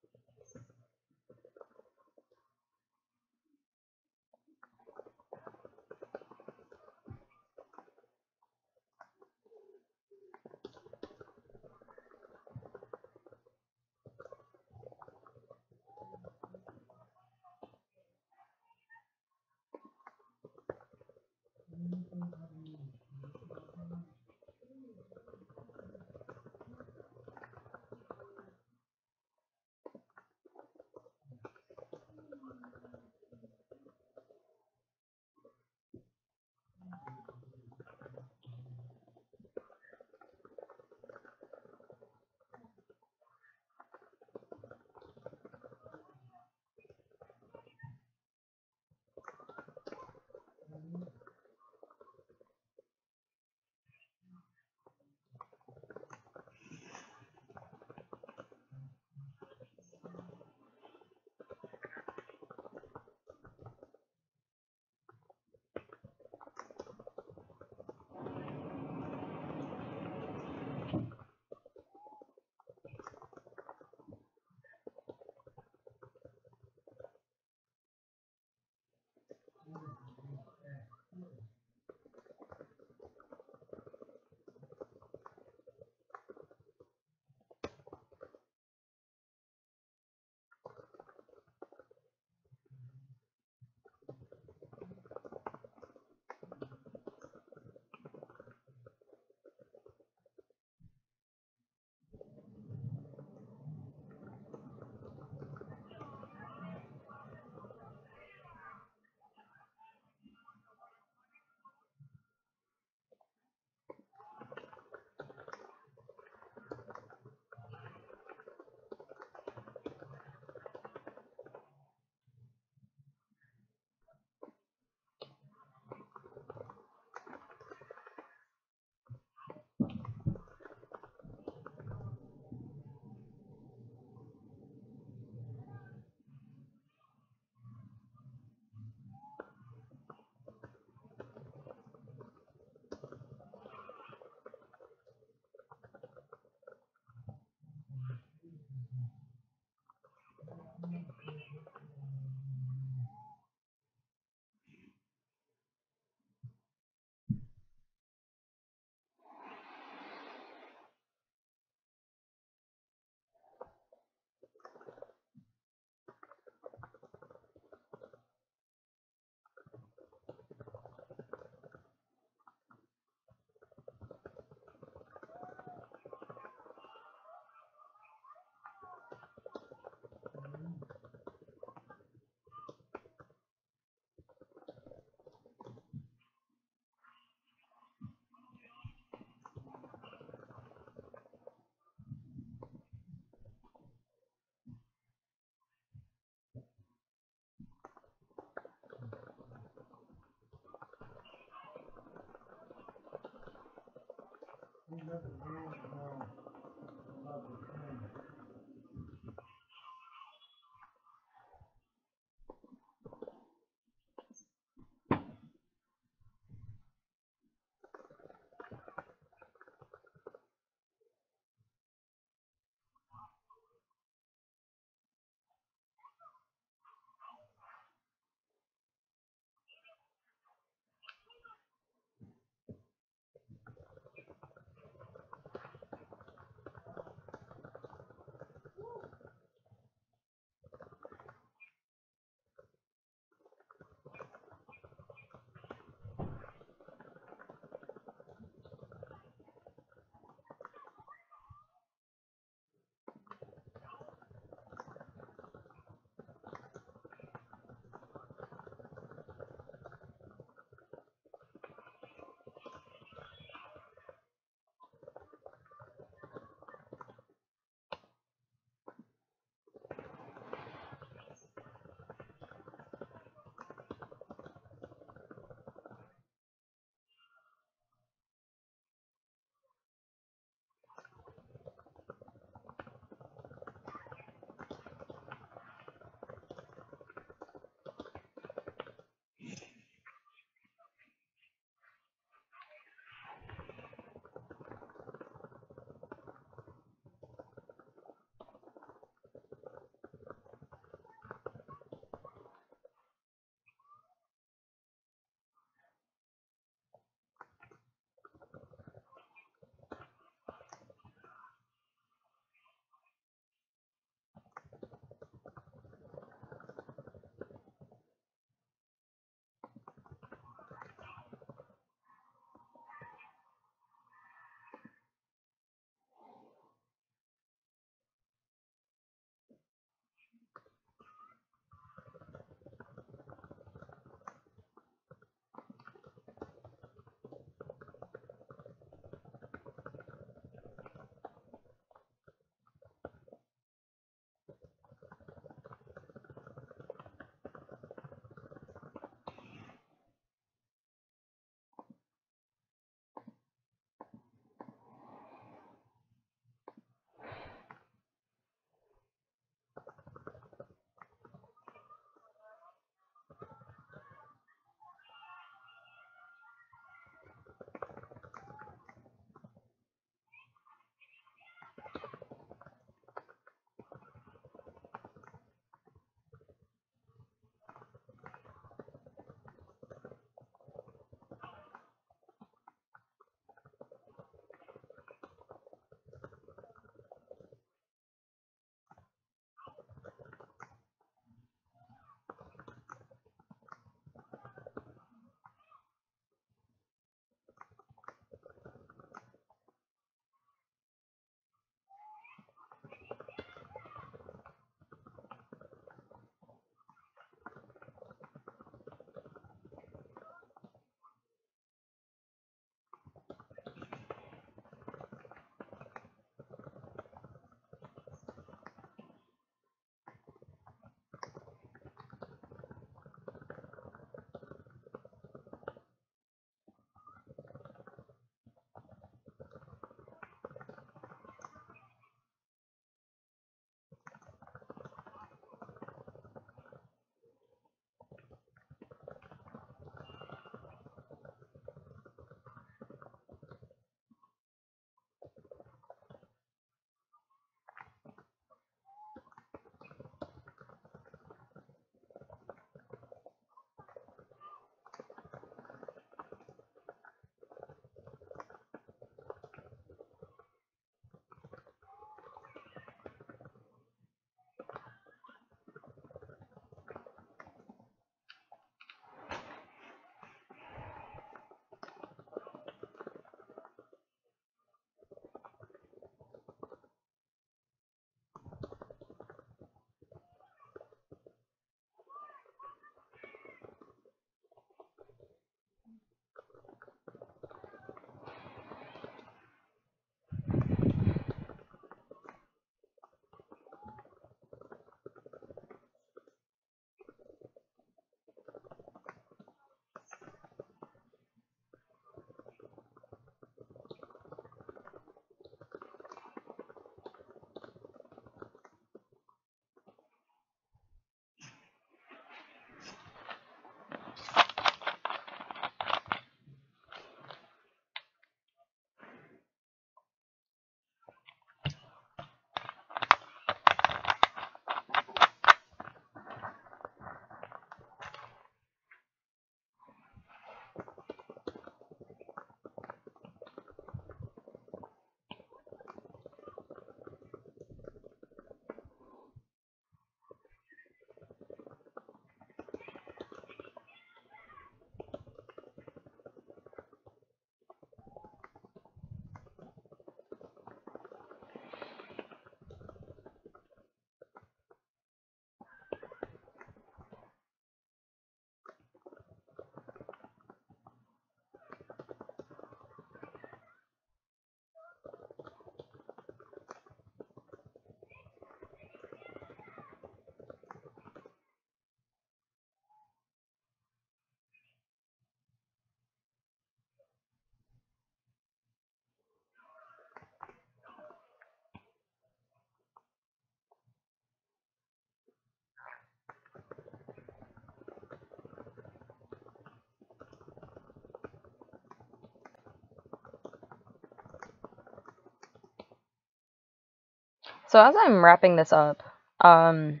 So as I'm wrapping this up, I'm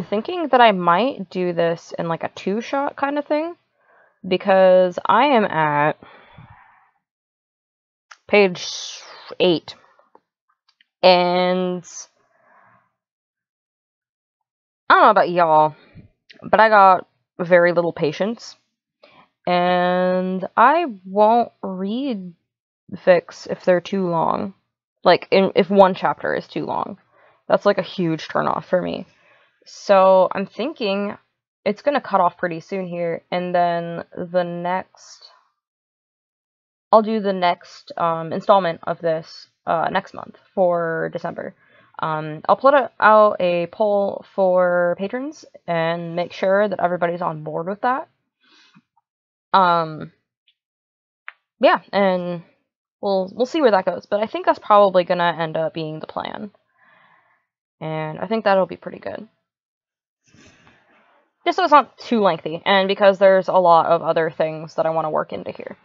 thinking that I might do this in like a two-shot kind of thing, because I am at page 8, and I don't know about y'all, but I got very little patience, and I won't read fics if they're too long. Like, if one chapter is too long. That's like a huge turnoff for me. So I'm thinking it's gonna cut off pretty soon here, and then I'll do the next installment of this next month for December. I'll put out a poll for patrons and make sure that everybody's on board with that. Yeah, and we'll see where that goes. But I think that's probably gonna end up being the plan, and I think that'll be pretty good. Just so it's not too lengthy, and because there's a lot of other things that I want to work into here.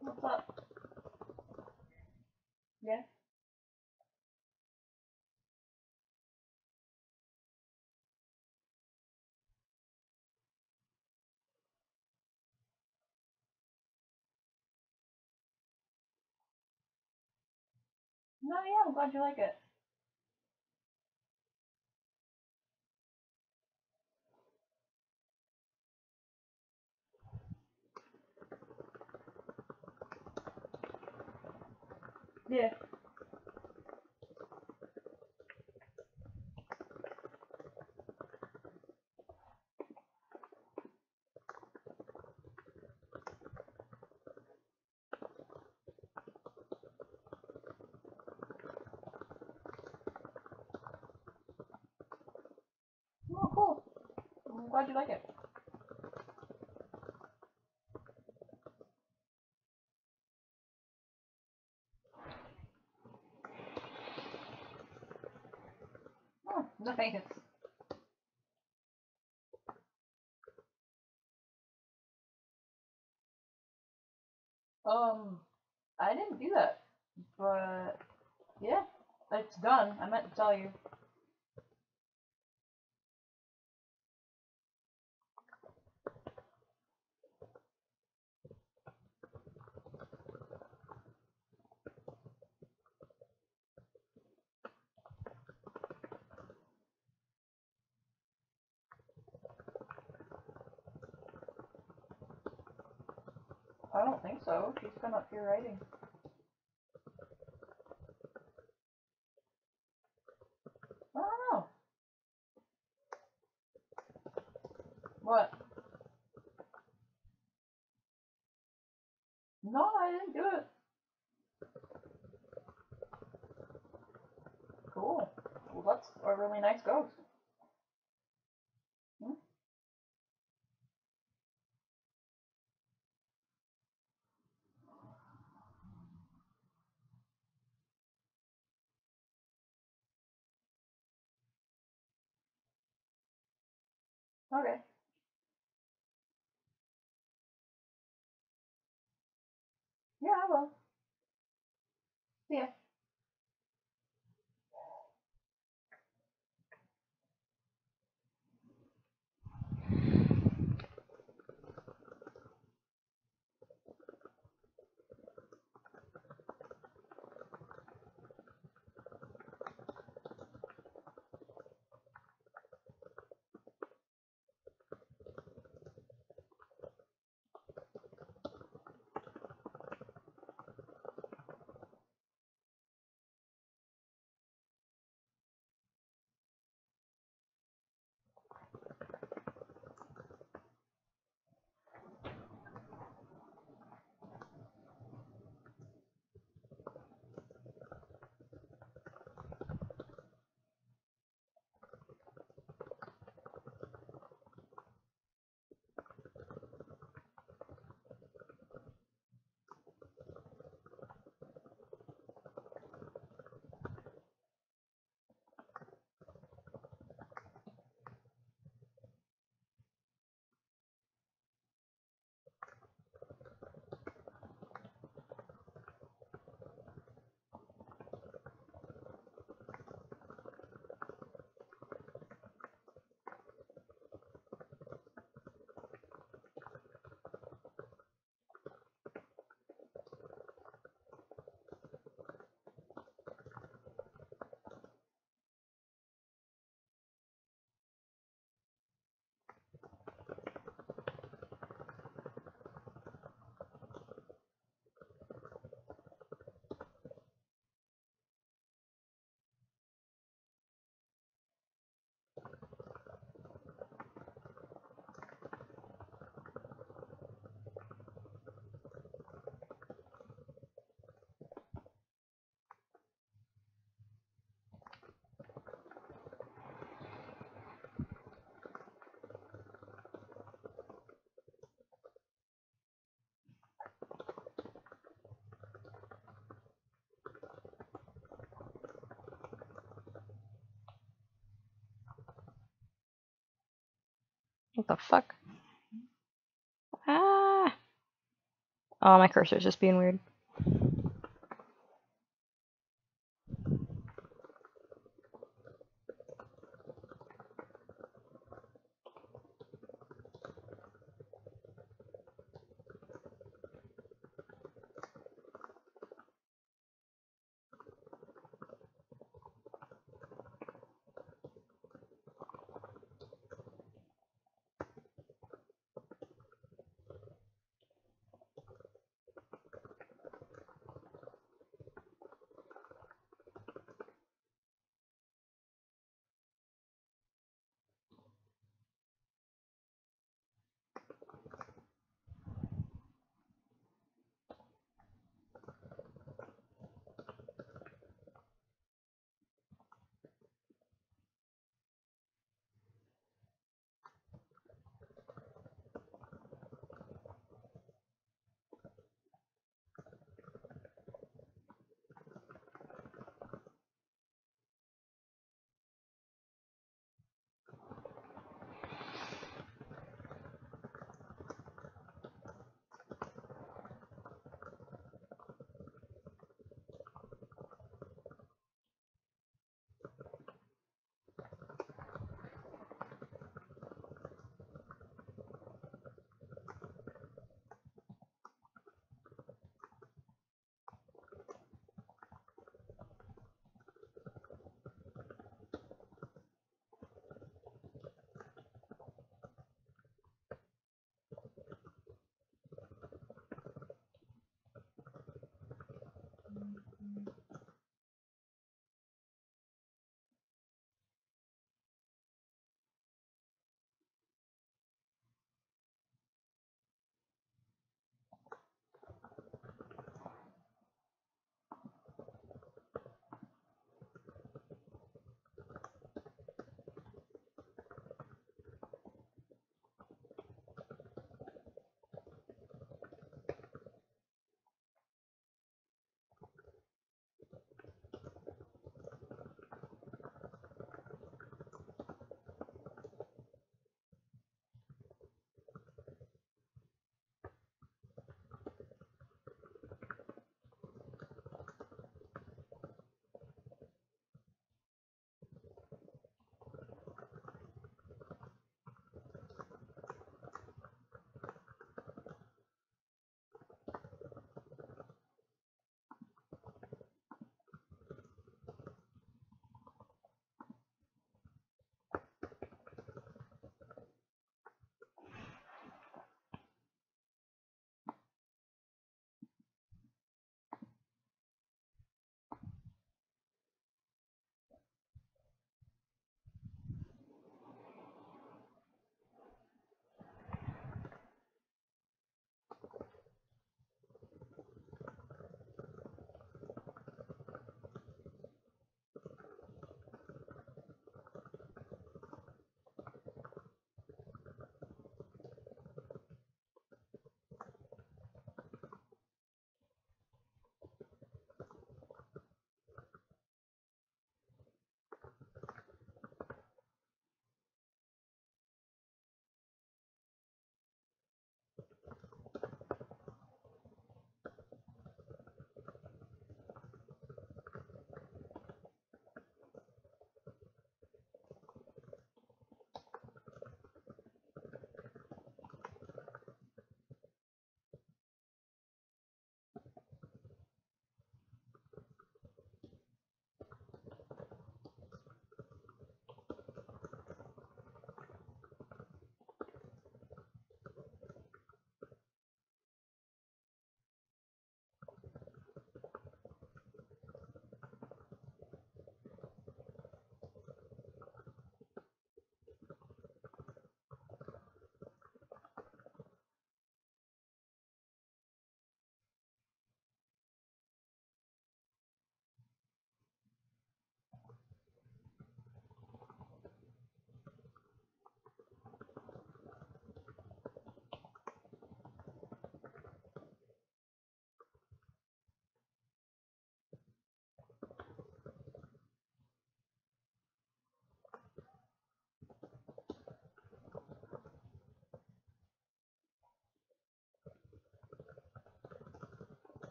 What's up? Yeah. No, yeah, I'm glad you like it. Yeah. Oh, cool. I'm glad you like it. Oh, no thanks. I didn't do that, but yeah, it's done. I meant to tell you. I don't think so. She's been up here writing. I don't know. What? No, I didn't do it. Cool. Well, that's a really nice ghost. Hmm? Okay. Yeah, I will. See ya. What the fuck? Ah! Oh, my cursor's just being weird.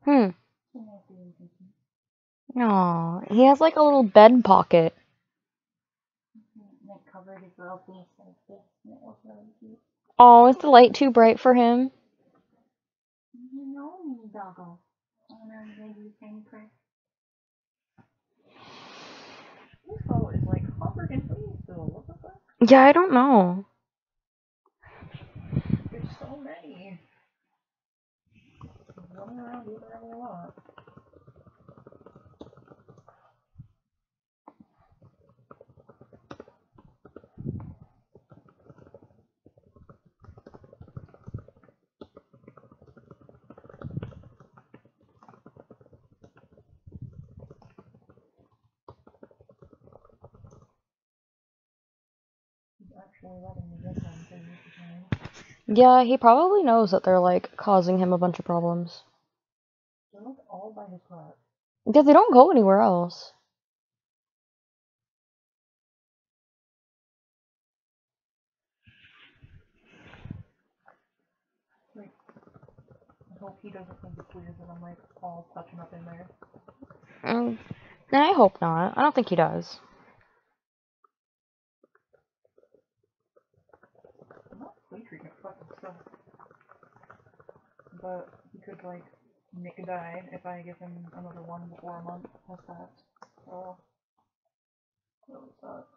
Hmm. Aw, he has like a little bed pocket. Oh, is the light too bright for him? Yeah, I don't know. There's so many. Running around doing whatever they want. He's actually letting me get them too. Yeah, he probably knows that they're like causing him a bunch of problems. They're like all by his butt. Because they don't go anywhere else. Like, I hope he doesn't think it's weird that I'm like all touching up in there. I hope not. I don't think he does. I'm not flea treatment fucking stuff. But he could like nick die if I give him another one before a month has passed. So really sucks.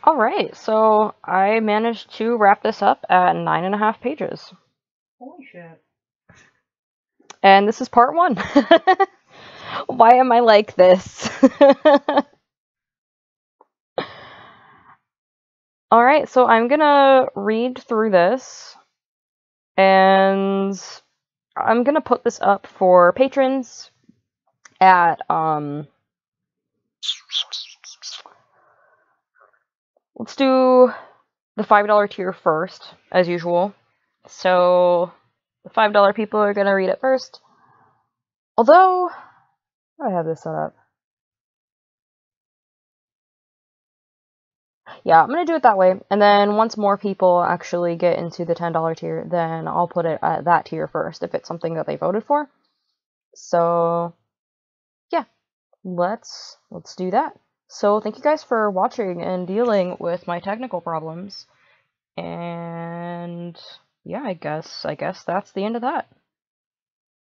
Alright, so I managed to wrap this up at 9.5 pages. Holy shit. And this is part 1. Why am I like this? Alright, so I'm gonna read through this, and I'm gonna put this up for patrons at, let's do the $5 tier first, as usual. So, the $5 people are gonna read it first. Although, how do I have this set up? Yeah, I'm gonna do it that way, and then once more people actually get into the $10 tier, then I'll put it at that tier first, if it's something that they voted for. So, yeah, let's do that. So, thank you guys for watching and dealing with my technical problems, and yeah, I guess that's the end of that.